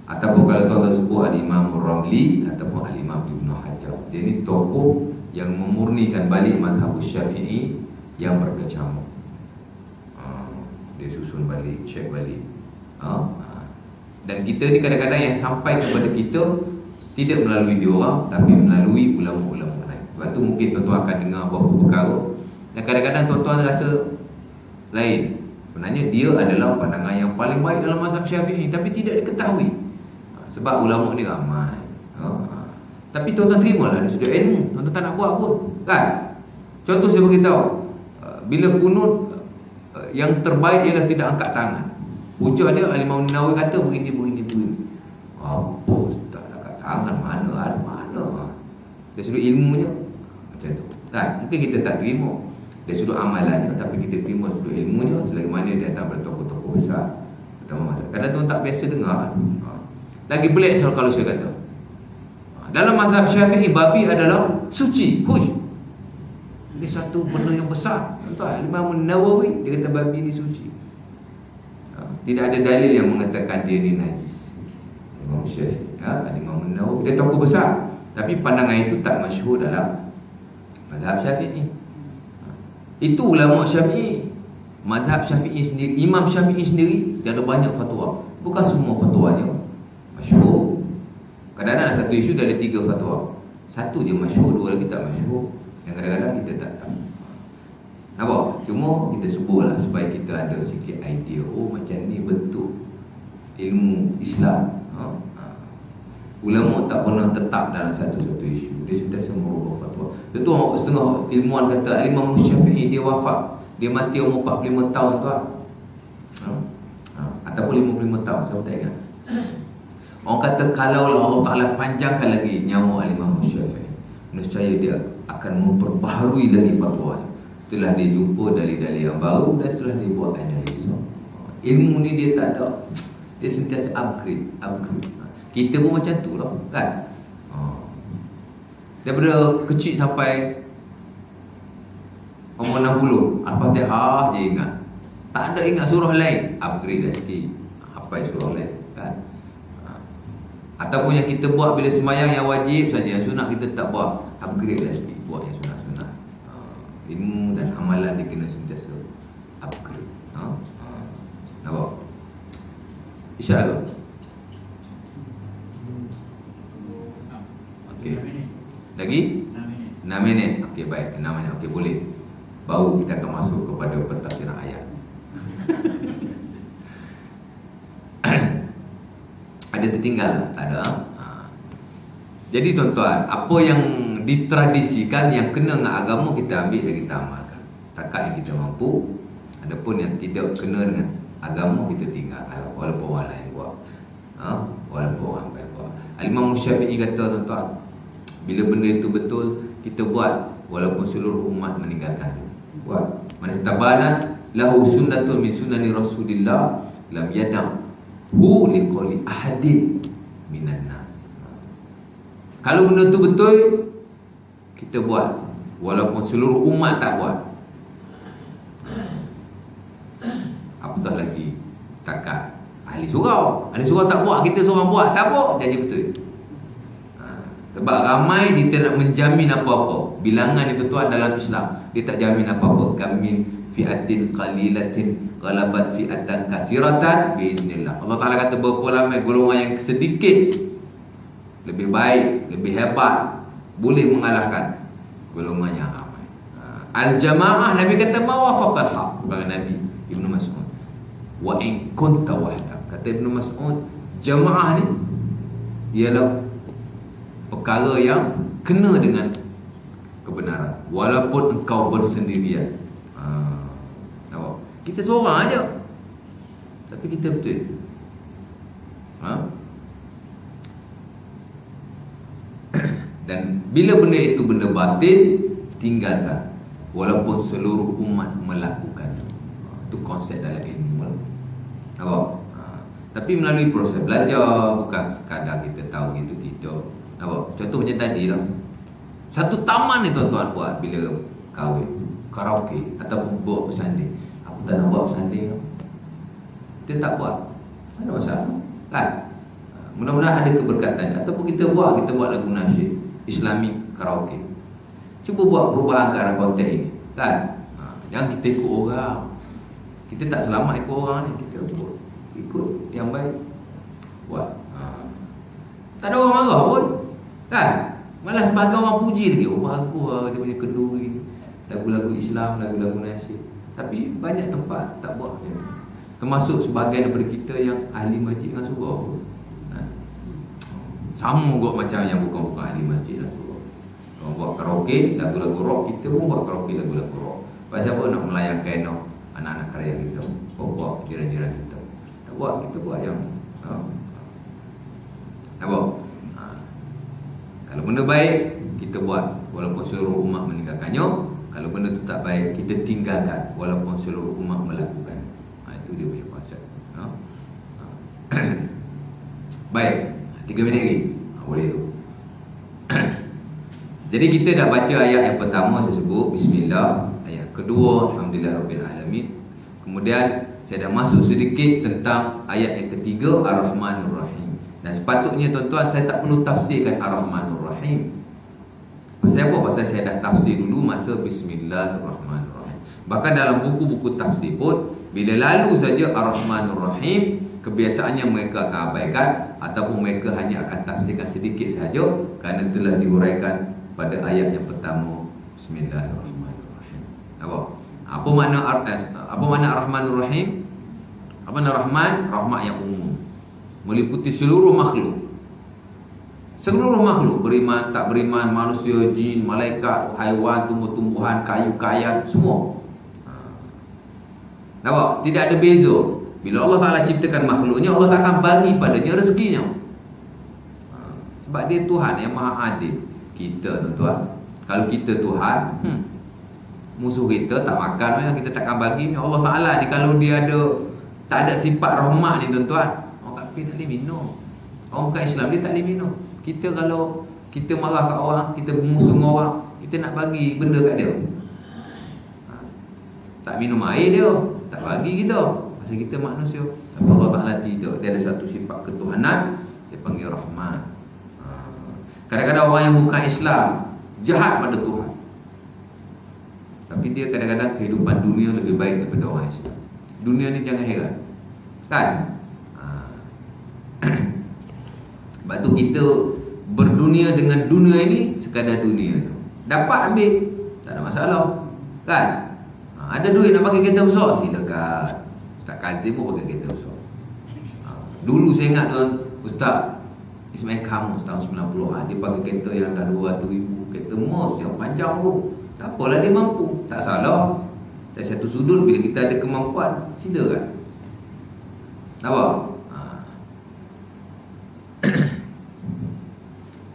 Ataupun kalau tuan sebut Al-Imam Ar-Ramli ataupun Al-Imam Ibn Hajar. Dia ni tokoh yang memurnikan balik mazhab Syafi'i yang berkecamuk. Dia susun balik, cek balik. Dan kita ni kadang-kadang yang sampai kepada kita tidak melalui dia orang, tapi melalui ulama-ulama lain. Sebab tu mungkin tuan-tuan akan dengar beberapa perkara dan kadang-kadang tuan-tuan rasa lain. Sebenarnya dia adalah pandangan yang paling baik dalam mazhab Syafi'i, tapi tidak diketahui. Sebab ulama ni ramai. Tapi tuan-tuan terimalah, dia sudah ilmu, tuan-tuan tak nak buat pun, kan? Contoh saya beritahu, bila kunut yang terbaik ialah tidak angkat tangan. Hujah dia Al-Imam Nawawi kata begini. Apa tak angkat tangan, mana? Dia sudah ilmunya macam tu. Kan? Mungkin kita tak terima dia sudah amalannya, tapi kita terima sudah ilmunya selagi mana dia datang dari tokoh-tokoh besar terutama mazhab. Kadang tuan tak biasa dengar. Lagi pelik kalau saya kata, dalam mazhab Syafi'i babi adalah suci. Ini satu benda yang besar. Tuan, Imam Nawawi dia kata babi ni suci. Tidak ada dalil yang mengatakan dia ni najis. Imam Syafi'i, Imam Nawawi dia tokoh besar, tapi pandangan itu tak masyhur dalam mazhab Syafi'i. Itu ulama Syafi'i. Mazhab Syafi'i sendiri, Imam Syafi'i sendiri, dia ada banyak fatwa. Bukan semua fatwanya masyhur. Kadang-kadang ada satu isu dia ada 3 fatwa. Satu je masyhur, 2 lagi tak masyhur. Dan kadang-kadang kita tak tahu. Nampak? Cuma kita sebutlah supaya kita ada sikit idea. Macam ni betul ilmu Islam. Ulama tak pernah tetap dalam satu-satu isu. Dia sentiasa merubah fatwa. Itu setengah ilmuwan kata Imam Syafi'i dia wafat, dia mati umur 45 tahun tuan. Ataupun 55 tahun, saya tak ingat. Orang kata kalau Allah Ta'ala panjangkan lagi nyawa Imam Syafi'i, nescaya dia akan memperbaharui lagi fatwanya. Setelah dia jumpa dalil-dalil yang baru dan setelah dia buat analisa. Ilmu ni dia tak ada, dia sentiasa upgrade. Kita pun macam tu lah, kan? Daripada kecil sampai umur 60, Al-Fatihah je ingat. Tak ada ingat surah lain, upgrade dah sikit, hafal surah lain, kan? Ataupun yang kita buat bila sembahyang yang wajib saja, yang sunat kita tak buat, upgrade dah sikit, buat yang sunat-sunat. Ilmu dan amalan dia kena sentiasa upgrade. Nampak? InsyaAllah. Okay. Lagi? 6 minit. Okey, baik. 6 minit. Okey, boleh. Baru kita akan masuk kepada pentafsiran ayat. Ada tertinggal? Tak ada. Jadi tuan-tuan, apa yang ditradisikan yang kena dengan agama kita ambil dan kita amalkan setakat yang kita mampu. Adapun yang tidak kena dengan agama kita tinggal, walaupun orang lain buat. Walaupun orang lain buat. Al-Imam Syafi'i kata tuan-tuan, bila benda itu betul, kita buat walaupun seluruh umat meninggalkan. Buat. Man istabana lahu sunnatun min sunani Rasulillah lam yada'hu liqauli ahadin minan nas. Kalau benda itu betul, kita buat walaupun seluruh umat tak buat. Apatah lagi takat ahli surau. Ahli surau tak buat, kita seorang buat. Tak buat, jadi betul. Sebab ramai dia tak nak menjamin apa-apa. Bilangan itu tuan dalam Islam, dia tak jamin apa-apa. Kamin fi'atin qalilatin ghalabat fi'atan kasiratan biiznillah. Allah Ta'ala kata berapa ramai golongan yang sedikit lebih baik, lebih hebat, boleh mengalahkan golongan yang ramai. Al-jamaah, Nabi kata mawafaqal haq. Bagi Nabi Ibnu Mas'ud, wa in kunta wahdak. Kata Ibnu Mas'ud, jamaah ni ialah perkara yang kena dengan kebenaran walaupun engkau bersendirian. Nampak? Kita seorang aja, tapi kita betul. Dan bila benda itu benda batil, tinggalkan walaupun seluruh umat melakukan. Itu konsep dalam ilmu. Nampak? Tapi melalui proses belajar, bukan sekadar kita tahu gitu kita. Nampak? Contoh macam tadi lah, satu taman ni tuan-tuan buat bila kahwin, karaoke ataupun buat bersanding. Aku tak nak buat bersanding, kita tak buat, tak ada masalah kan? Mudah-mudahan ada keberkatan. Ataupun kita buat lagu nasyid Islamic karaoke. Cuba buat perubahan ke arah konteks ini kan? Jangan kita ikut orang. Kita tak selamat ikut orang ni. Kita ikut yang baik, buat. Tak ada orang marah pun kan? Malah sebagai orang puji lagi. Oh bagus lah dia punya kenduri, lagu-lagu Islam, lagu-lagu nasyid. Tapi banyak tempat tak buat ya. Termasuk sebahagian daripada kita yang ahli masjid dengan surau. Sama juga macam yang bukan ahli masjid lah. Orang buat karaoke lagu-lagu rock, kita pun buat karaoke lagu-lagu rock. Pasal apa? Nak melayankan anak-anak karya kita, buat jiran-jiran kita. Tak buat, kita buat yang tak buat. Kalau benda baik, kita buat walaupun seluruh umat meninggalkannya. Kalau benda tu tak baik, kita tinggalkan walaupun seluruh umat melakukan. Itu dia punya konsep. Baik, 3 minit lagi. Boleh tu. Jadi kita dah baca ayat yang pertama saya sebut Bismillah, ayat kedua Alhamdulillahirrahmanirrahim. Kemudian saya dah masuk sedikit tentang ayat yang ketiga Ar-Rahmanur Rahim. Dan sepatutnya tuan-tuan saya tak perlu tafsirkan Ar-Rahmanur Rahim. Pasal apa? Pasal saya dah tafsir dulu masa Bismillahirrahmanirrahim. Bahkan dalam buku-buku tafsir pun bila lalu saja Ar-Rahmanur Rahim, kebiasaannya mereka akan abaikan ataupun mereka hanya akan tafsirkan sedikit sahaja kerana telah diuraikan pada ayat yang pertama Bismillahirrahmanirrahim. Apa makna Ar-Rahmanur Rahim? Apa makna Rahman? Rahmat yang umum, meliputi seluruh makhluk. Seluruh makhluk, beriman, tak beriman, manusia, jin, malaikat, haiwan, tumbuh-tumbuhan, kayu-kayan, semua. Nampak? Tidak ada beza. Bila Allah Ta'ala ciptakan makhluknya, Allah akan bagi padanya rezekinya. Sebab dia Tuhan yang maha adil. Kita tuan-tuan, kalau kita Tuhan, musuh kita tak makan, kita takkan bagi. Allah Ta'ala ni kalau dia ada, tak ada sifat rahmat ni tuan-tuan, orang kafir tak boleh minum, orang bukan Islam dia tak boleh minum. Kita kalau kita marah kat orang, kita musuh dengan orang, kita nak bagi benda kat dia, tak minum air dia, tak bagi kita. Pasal kita manusia. Tapi Allah Ta'ala tidak. Dia ada satu sifat ketuhanan, dia panggil Rahman. Kadang-kadang orang yang bukan Islam jahat pada Tuhan, tapi dia kadang-kadang kehidupan dunia lebih baik daripada orang Islam. Dunia ni jangan heran kan? Sebab tu kita berdunia dengan dunia ini sekadar dunia. Dapat ambil, tak ada masalah kan? Ada duit nak pakai kereta besar, silakan. Ustaz Kazim pun pakai kereta besar. Dulu saya ingat tuan Ustaz Ismail Kamus tahun 90-an, dia pakai kereta yang dah 200,000, kereta mos yang panjang tu. Tak apalah dia mampu, tak salah. Dari satu sudut bila kita ada kemampuan, silakan. Nampak?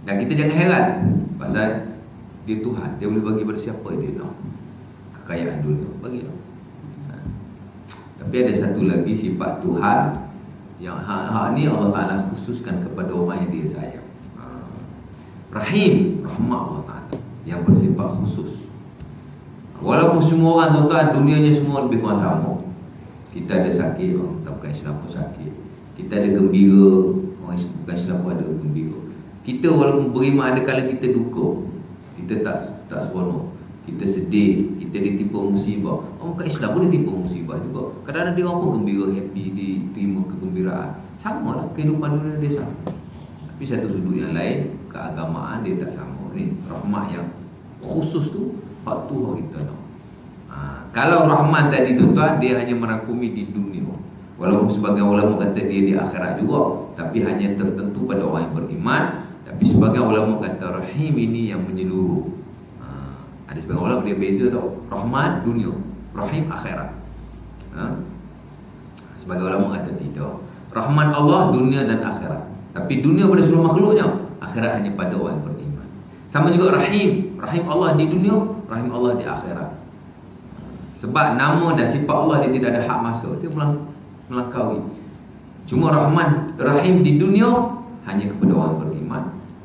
Dan kita jangan heran, pasal dia Tuhan, dia boleh bagi pada siapa dia nak. Kekayaan dunia, bagilah. Tapi ada satu lagi sifat Tuhan yang hak ni Allah Ta'ala khususkan kepada orang yang dia sayang. Rahim, rahmat Allah Ta'ala yang bersifat khusus. Walaupun semua orang tuan-tuan, dunianya semua lebih kurang sama. Kita ada sakit, orang tak bukan Islam pun sakit. Kita ada gembira, orang bukan Islam pun ada gembira. Kita walaupun beriman, ada kala kita duka, kita tak seronok, kita sedih, kita ditimpa musibah. Orang bukan Islam pun ditimpa musibah juga. Kadang-kadang dia orang pun gembira, happy, diterima kegembiraan. Sama lah, kehidupan dunia dia sama. Tapi satu sudut yang lain, keagamaan dia tak sama. Ni rahmat yang khusus tu, hak tu hak kita nak. Kalau rahmat tadi tuan-tuan, dia hanya merangkumi di dunia. Walaupun sebagian ulama kata dia di akhirat juga, tapi hanya tertentu pada orang yang beriman. Tapi sebagian ulama kata rahim ini yang menyeluruh. Ada sebagian ulama dia beza tau. Rahman dunia, rahim akhirat. Sebagian ulama kata tidak. Rahman Allah dunia dan akhirat. Tapi dunia pada seluruh makhluknya, akhirat hanya pada orang yang beriman. Sama juga rahim, rahim Allah di dunia, rahim Allah di akhirat. Sebab nama dan sifat Allah dia tidak ada hak masuk, dia melangkaui. Cuma Rahman, Rahim di dunia hanya kepada orang beriman,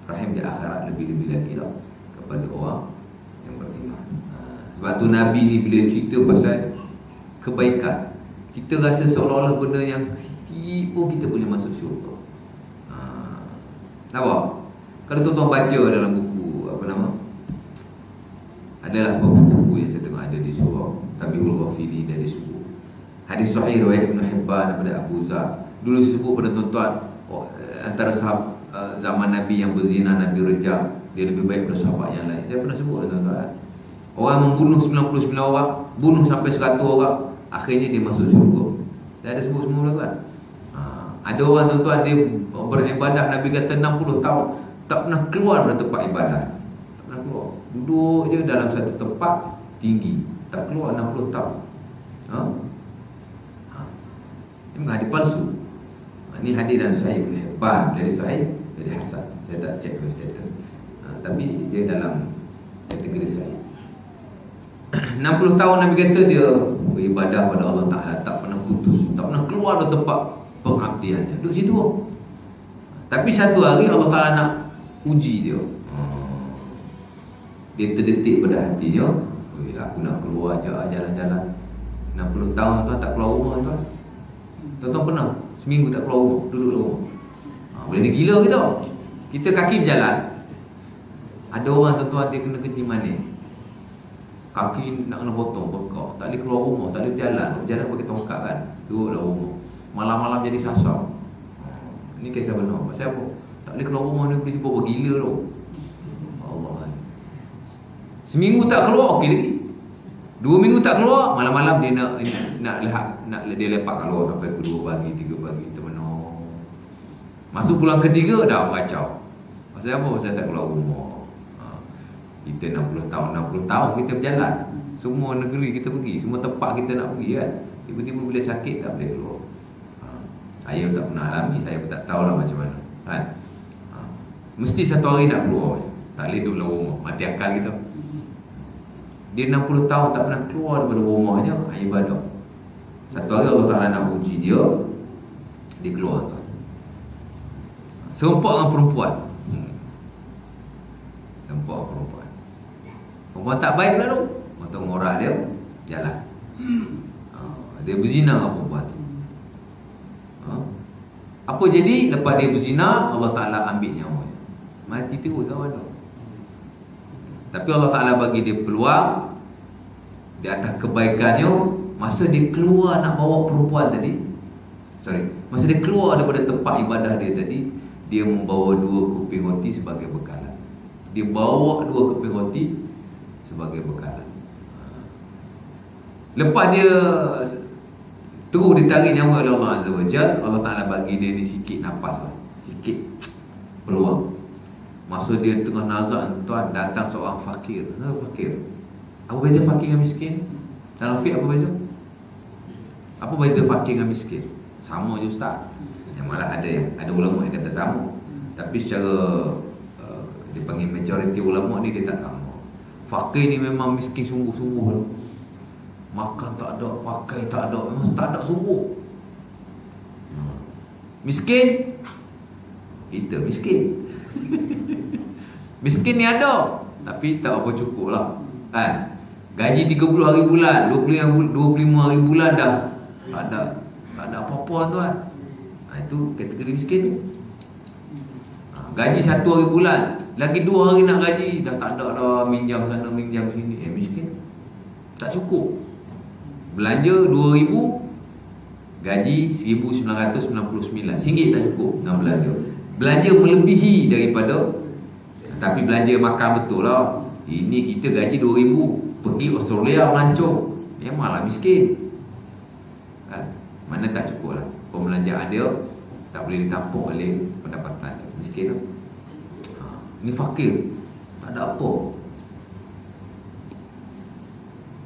Rahim di akhirat lebih-lebih lagi lah kepada orang yang beriman. Sebab tu Nabi ni bila cerita pasal kebaikan, kita rasa seolah-olah benda yang sikit pun kita boleh masuk syurga. Nampak? Kalau tuan-tuan baca dalam buku apa nama? Adalah buku yang saya tengok ada di surau Tabi'ul Ghafili dari suku. Hadis sahih riwayat Ibn Hibban daripada Abu Zar. Dulu sebut pada tuan-tuan, antara sahabat zaman Nabi yang berzina, Nabi rejam, dia lebih baik daripada sahabat yang lain. Saya pernah sebut pada tuan-tuan. Orang membunuh 99 orang, bunuh sampai 100 orang, akhirnya dia masuk syurga. Saya ada sebut semua kan. Ada orang tuan-tuan dia beribadah, Nabi kata 60 tahun tak pernah keluar dari tempat ibadah. Tak pernah keluar. Duduk je dalam satu tempat tinggi, tak keluar 60 tahun. Ini memang hadis palsu. Ini hadis dan sahih Ibn Hibban, dari sahih jadi hasan. Saya tak cek ke status. Tapi dia dalam kategori sahih. 60 tahun Nabi kata dia beribadah pada Allah Ta'ala, tak pernah putus, tak pernah keluar dari tempat pengabdiannya, duduk situ. Tapi satu hari Allah Ta'ala nak uji dia. Dia terdetik pada hatinya, aku nak keluar jalan-jalan. 60 tahun tuan tak keluar rumah tuan. Tuan-tuan pernah seminggu tak keluar rumah, duduk dalam rumah. Boleh dia gila kita. Kita kaki berjalan. Ada orang tuan-tuan dia kena kencing manis, kaki nak kena potong, bekak, tak boleh keluar rumah, tak boleh berjalan. Berjalan pakai tongkat kan, duduk dalam rumah. Malam-malam jadi sasar. Ini kisah benar. Pasal apa? Tak boleh keluar rumah, dia boleh jumpa bergila tu. Allah. Seminggu tak keluar okey lagi. 2 minggu tak keluar, malam-malam dia nak dia lepak keluar sampai ke 2 pagi, 3 pagi, termenung. Masuk bulan ketiga dah kacau. Pasal apa? Pasal tak keluar rumah. Kita 60 tahun kita berjalan. Semua negeri kita pergi, semua tempat kita nak pergi kan. Tiba-tiba bila sakit tak boleh keluar. Saya tak pernah alami, saya pun tak tahulah macam mana kan. Mesti satu hari nak keluar, tak boleh duduk dalam rumah, mati akal kita. Dia 60 tahun tak pernah keluar daripada rumahnya, ibadah. Satu hari Allah Ta'ala nak uji dia, dia keluar tuan. Serempak dengan perempuan. Serempak dengan perempuan. Perempuan tak baik pula tu. Mata ngorak dia jalan. Dia berzina dengan perempuan tu. Apa jadi? Lepas dia berzina, Allah Ta'ala ambil nyawa dia. Mati terus kawan tu. Tapi Allah Ta'ala bagi dia peluang di atas kebaikannya. Masa dia keluar nak bawa perempuan tadi, masa dia keluar daripada tempat ibadah dia tadi, dia membawa 2 keping roti sebagai bekalan. Dia bawa 2 keping roti sebagai bekalan. Lepas dia terus ditarik nyawa oleh Allah Azza wa Jalla, Allah Ta'ala bagi dia ni sikit nafas lah, sikit peluang. Masa dia tengah nazak tuan, datang seorang fakir. Fakir. Apa beza fakir dengan miskin? Dalam fiqh apa beza? Apa beza fakir dengan miskin? Sama je ustaz. Yang malah ada ulama yang kata sama. Tapi secara dia panggil majoriti ulama ni dia tak sama. Fakir ni memang miskin sungguh-sungguh. Makan tak ada, pakai tak ada, memang tak ada sungguh. Miskin, kita miskin. Miskin ni ada, tapi tak apa cukup lah kan. Gaji 30 hari bulan, 25 hari bulan dah tak ada apa-apa tuan. Itu kategori miskin. Gaji 1 hari bulan, lagi 2 hari nak gaji, dah tak ada dah, minjam sana minjam sini. Miskin. Tak cukup. Belanja 2,000, gaji 1,999. RM1 tak cukup dengan belanja. Belanja melebihi daripada, tapi belanja makan betul lah. Ini kita gaji 2,000, pergi Australia melancong, memanglah miskin kan? Mana Mana tak cukup lah. Pembelanjaan dia tak boleh ditampung oleh pendapatan dia. Miskin lah. Ini fakir, tak ada apa.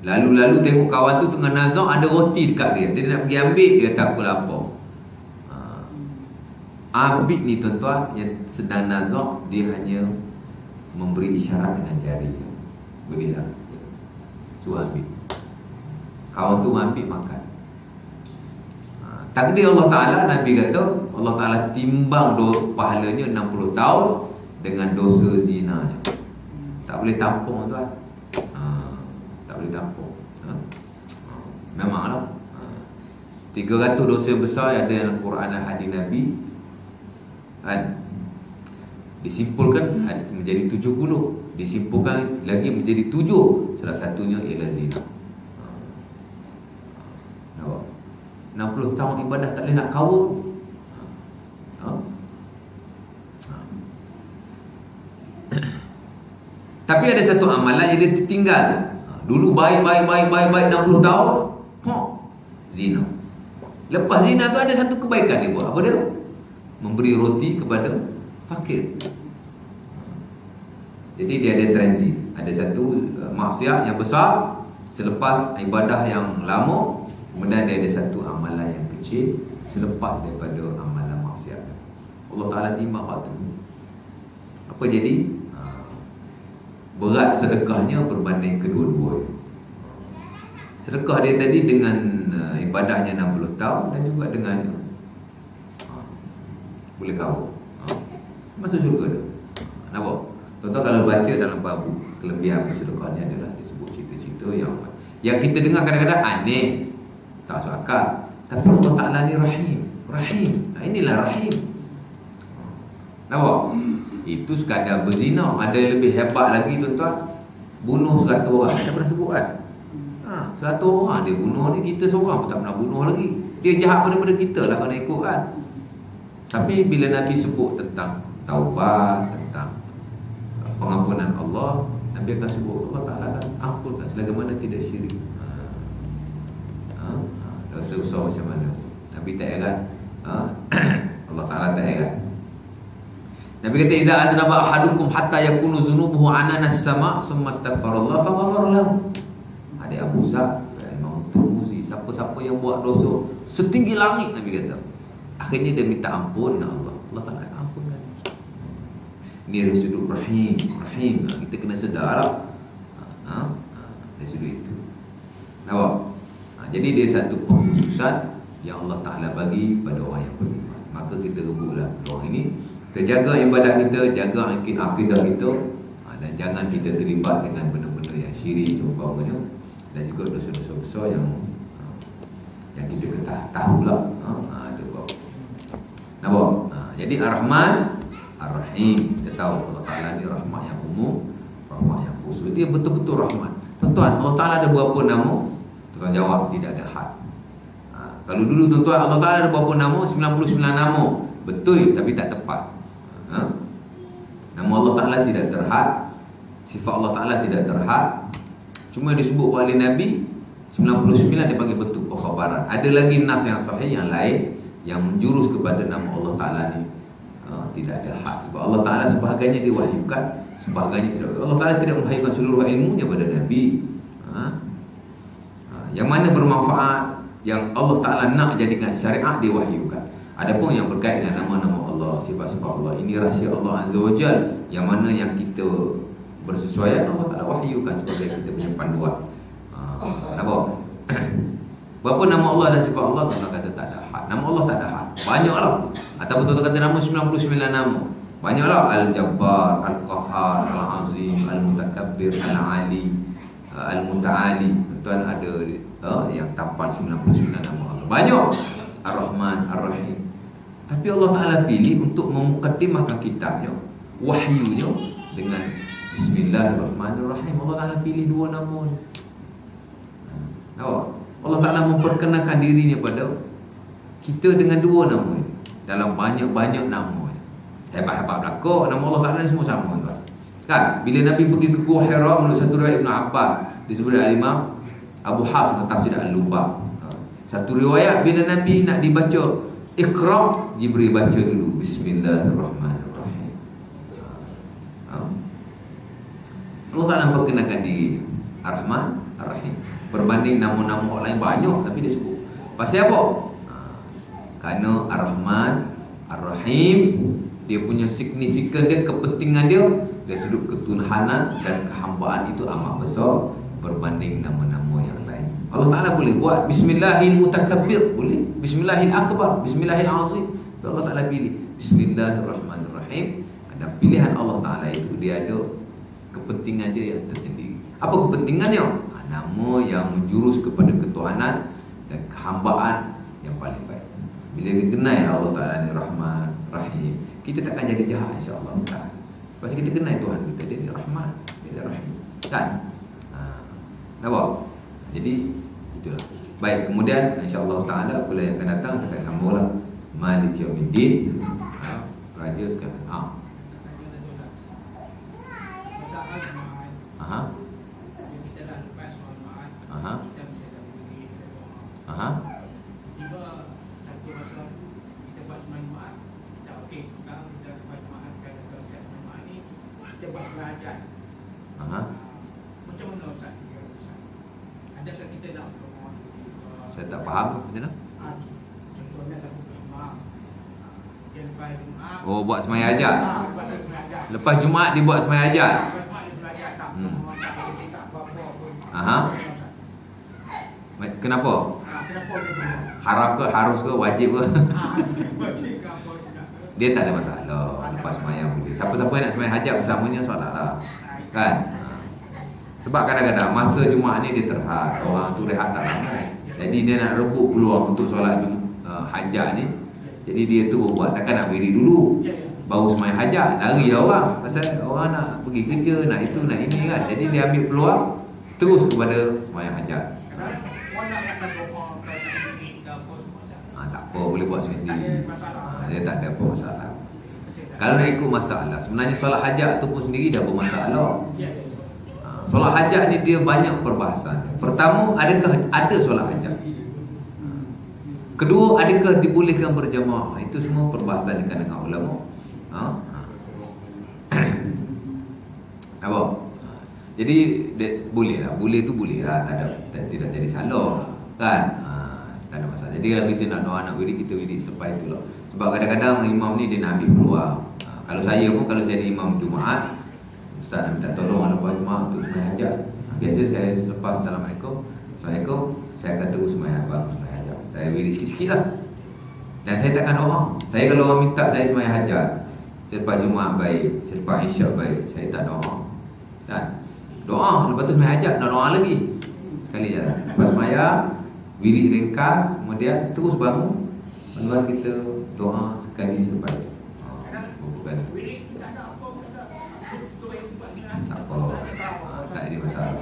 Lalu-lalu tengok kawan tu tengah nazak, ada roti dekat dia. Dia nak pergi ambil, dia tak apa lapar. Abid ni tuan-tuan yang sedang nazak, dia hanya memberi isyarat dengan jari. Berilah. Suruh ambil. Kawan tu ambil makan. Takdir Allah Ta'ala, Nabi kata Allah Ta'ala timbang pahalanya 60 tahun dengan dosa zinanya. Tak boleh tampung tuan. Tak boleh tampung. Memanglah 300 dosa besar yang ada dalam Quran dan hadis Nabi disimpulkan menjadi 70. Disimpulkan lagi menjadi 7. Salah satunya ialah zina. 60 tahun ibadah tak boleh nak kawin. Tapi ada satu amalan yang dia tertinggal. Dulu baik 60 tahun, zina. Lepas zina tu ada satu kebaikan dia buat. Apa dia? Memberi roti kepada fakir. Jadi dia ada transit. Ada satu maksiat yang besar selepas ibadah yang lama. Kemudian dia ada satu amalan yang kecil selepas daripada amalan maksiat. Allah Ta'ala timbang waktu. Apa jadi? Berat sedekahnya berbanding kedua-dua. Sedekah dia tadi dengan ibadahnya 60 tahun dan juga dengan boleh kawin. Masuk syurga dah. Nampak? Tuan-tuan kalau baca dalam bab kelebihan bersedekah ni adalah disebut cerita-cerita yang kita dengar kadang-kadang aneh, tak masuk akal. Tapi Allah Ta'ala ni Rahim. Inilah Rahim. Nampak? Itu sekadar berzina. Ada yang lebih hebat lagi tuan-tuan, bunuh 100 orang. Saya pernah sebut kan, 100 orang dia bunuh ni. Kita seorang pun tak pernah bunuh lagi. Dia jahat daripada kita lah kena ikut kan. Tapi bila Nabi sebut tentang taubat, tentang pengampunan Allah, Nabi akan sebut Allah Ta'ala akan ampunkan selagi mana tidak syirik. Dosa besar macam mana. Nabi tak heran. Allah Ta'ala tak heran. Nabi kata idza aznaba ahadukum hatta yakunu zunubuhu ananas sama summa astaghfarallah fa ghafara lahu. Ada Abu Zar, Imam Tirmizi, siapa-siapa yang buat dosa setinggi langit, Nabi kata, akhirnya dia minta ampun dengan Allah, Allah Ta'ala akan ampunkan. Ini dari sudut Rahim. Kita kena sedar lah. Dari sudut itu. Nampak? Jadi dia satu pengkhususan yang Allah Ta'ala bagi pada orang yang beriman. Maka kita rebutlah orang ini. Kita jaga ibadah kita, jaga akidah kita, dan jangan kita terlibat dengan benda-benda yang syirik umpamanya, dan juga dosa-dosa besar yang kita tahulah ada buat. Nampak? Jadi Ar-Rahman, Ar-Rahim. Kita tahu Allah Ta'ala ni rahmat yang umum, rahmat yang khusus. Dia betul-betul rahmat. Tuan-tuan, Allah Ta'ala ada berapa nama? Tuan jawab, tidak ada had. Kalau dulu tuan-tuan, Allah Ta'ala ada berapa nama? 99 nama. Betul, tapi tak tepat. Nama Allah Ta'ala tidak terhad, sifat Allah Ta'ala tidak terhad. Cuma yang disebut oleh Nabi 99 dia panggil betul khabaran. Ada lagi nas yang sahih yang lain yang menjurus kepada nama Allah Ta'ala ni tidak ada had. Sebab Allah Ta'ala sebahagiannya diwahyukan, sebahagiannya tidak. Allah Ta'ala tidak mengwahyukan seluruh ilmunya pada Nabi. Yang mana bermanfaat, yang Allah Ta'ala nak jadikan syariat, diwahyukan. Adapun yang berkait dengan nama-nama Allah, sifat-sifat Allah, ini rahsia Allah Azza wa Jal, yang mana yang kita bersesuaian, Allah Ta'ala wahyukan sebagai kita punya panduan. Nampak? Berapa nama Allah dan sifat Allah? Tuan kata tak ada had. Nama Allah tak ada had. Banyaklah. Ataupun tuan kata nama 99 nama. Banyaklah. Al-Jabbar, Al-Qahhar, Al-Azim, Al-Mutakabbir, Al-Ali, Al-Muta'ali. Tuan ada yang tampan 99 nama Allah. Banyak. Ar-Rahman, Ar-Rahim. Tapi Allah Ta'ala pilih untuk memukadimahkan kitabnya, wahyunya dengan Bismillahirrahmanirrahim. Allah Ta'ala pilih dua nama ni. Allah Ta'ala memperkenalkan dirinya pada kita dengan dua nama ni, dalam banyak-banyak nama ni. Hebat-hebat belakang. Nama Allah Ta'ala ni semua sama tuan. Kan? Bila Nabi pergi ke Gua Hira, menurut satu riwayat Ibn Abbas, disebut oleh Imam Abu Hafs tafsir Al-Lubab. Satu riwayat bila Nabi nak dibaca Iqra, Jibril baca dulu Bismillahirrahmanirrahim. Allah Ta'ala perkenalkan diri Ar-Rahman, Ar-Rahim. Berbanding nama-nama orang lain banyak, tapi dia sebut. Pasal apa? Kerana Ar-Rahman, Ar-Rahim, dia punya signifikan dia, kepentingan dia dari sudut ketuhanan dan kehambaan itu amat besar berbanding nama-nama yang lain. Allah Ta'ala boleh buat Bismillahil Mutakabbir, boleh Bismillahil Akbar, Bismillahil Azim. Allah Ta'ala pilih Bismillahirrahmanirrahim. Dan pilihan Allah Ta'ala itu dia ada kepentingan dia yang tersendiri. Apa kepentingannya? Nama yang menjurus kepada ketuhanan dan kehambaan yang paling baik. Bila kita kenal Allah Ta'ala ni Rahman, Rahim, kita takkan jadi jahat, insya-Allah. Sebab kita kenal Tuhan kita, dia ni Rahman, dia Rahim. Kan? Nampak? Jadi itulah. Baik, kemudian insya-Allah Ta'ala bulan yang akan datang saya akan sambunglah Maliki Yaumiddin. Raja sekarang. Aha. Aha. Aha. Tiba satu masa kita buat sembahyang Jumaat, dah okey, sekarang kita buat Jumaat, kalau sembahyang Jumaat ni kita buat sembahyang hajat. Aha. Macam mana Ustaz? Adakah kita nak Saya tak faham macam mana? Contohnya satu Jumaat, dia lepas Jumaat. Oh, buat sembahyang hajat. Buat sembahyang hajat. Lepas Jumaat dia buat sembahyang hajat. Lepas Jumaat dia belajar tak? Tak apa-apa pun. Aha. Kenapa? Kenapa begitu? Haram ke, harus ke, wajib ke? Wajib ke apa sudah? Dia tak ada masalah lepas sembahyang boleh. Siapa-siapa yang nak sembahyang hajat bersamanya solatlah. Kan? Sebab kadang-kadang masa Jumaat ni dia terhad, orang tu rehat tak ramai. Jadi dia nak rebut peluang untuk solat hajat ni. Jadi dia tu buat, takkan nak berdiri dulu baru sembahyang hajat, lari lah orang. Pasal orang nak pergi kerja, nak itu, nak ini kan. Jadi dia ambil peluang terus kepada sembahyang hajat. Tak apa, boleh buat sendiri. Dia tak ada apa masalah. Kalau nak ikut masalah, sebenarnya solat hajat tu pun sendiri dah bermasalah. Solat hajat ni dia banyak perbahasan. Pertama, adakah ada solat hajat? Kedua, adakah dibolehkan berjamaah? Itu semua perbahasan di kalangan ulama. Apa? Jadi boleh lah, boleh tu boleh lah, tidak jadi salah kan? Tak ada masalah. Jadi kalau kita nak doa nak wirid, kita wirid selepas itulah. Sebab kadang-kadang imam ni dia nak ambil peluang. Kalau saya pun kalau jadi imam Jumaat, ustaz nak minta tolong lepas Jumaat untuk sembahyang hajat. Biasa saya selepas Assalamualaikum, saya akan terus sembahyang hajat. Saya wirid sikit-sikit lah. Dan saya takkan doa. Saya kalau orang minta saya sembahyang hajat, selepas Jumaat baik, selepas Isyak baik, saya tak doa. Kan? Doa, lepas tu sembahyang hajat, nak doa lagi. Sekali je. Lepas sembahyang, wirid ringkas, kemudian terus bangun. Lepas kita doa sekali selepas itu. Bukan. Tak apa. Tak ada masalah.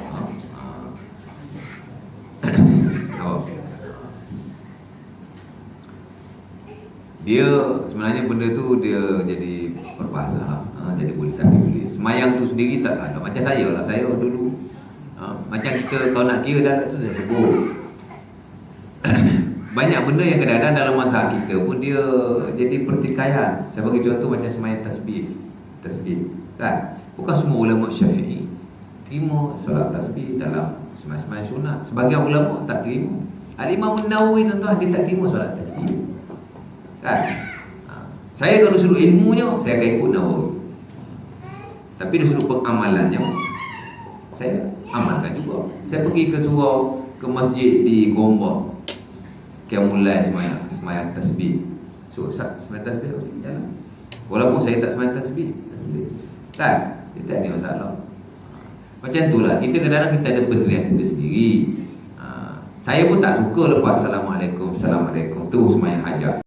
Dia sebenarnya benda tu dia jadi perbahasan. Jadi boleh tak boleh. Semayang tu sendiri tak ada. Macam saya lah. Saya dulu macam kita kalau nak kira dah tu saya sebut. Banyak benda yang kadang-kadang dalam masa kita pun dia jadi pertikaian. Saya bagi contoh macam semayang tasbih. Kan? Bukan semua ulama Syafi'i terima solat tasbih dalam semayang sunat. Sebagian ulama tak terima. Al-Imam Nawawi tuan-tuan dia tak terima solat tasbih. Kan? Saya kalau suruh ilmunya saya akan ikut Nawawi. Tapi dia suruh pengamalannya saya amalkan juga. Saya pergi ke surau, ke masjid di Gombak, mulai semayang tasbih. So semayang tasbih jalan. Walaupun saya tak semayang tasbih, kan? Dia tak ada masalah. Macam itulah, kita kadang-kadang kita ada pendirian kita sendiri. Saya pun tak suka lepas Assalamualaikum terus semayang hajat.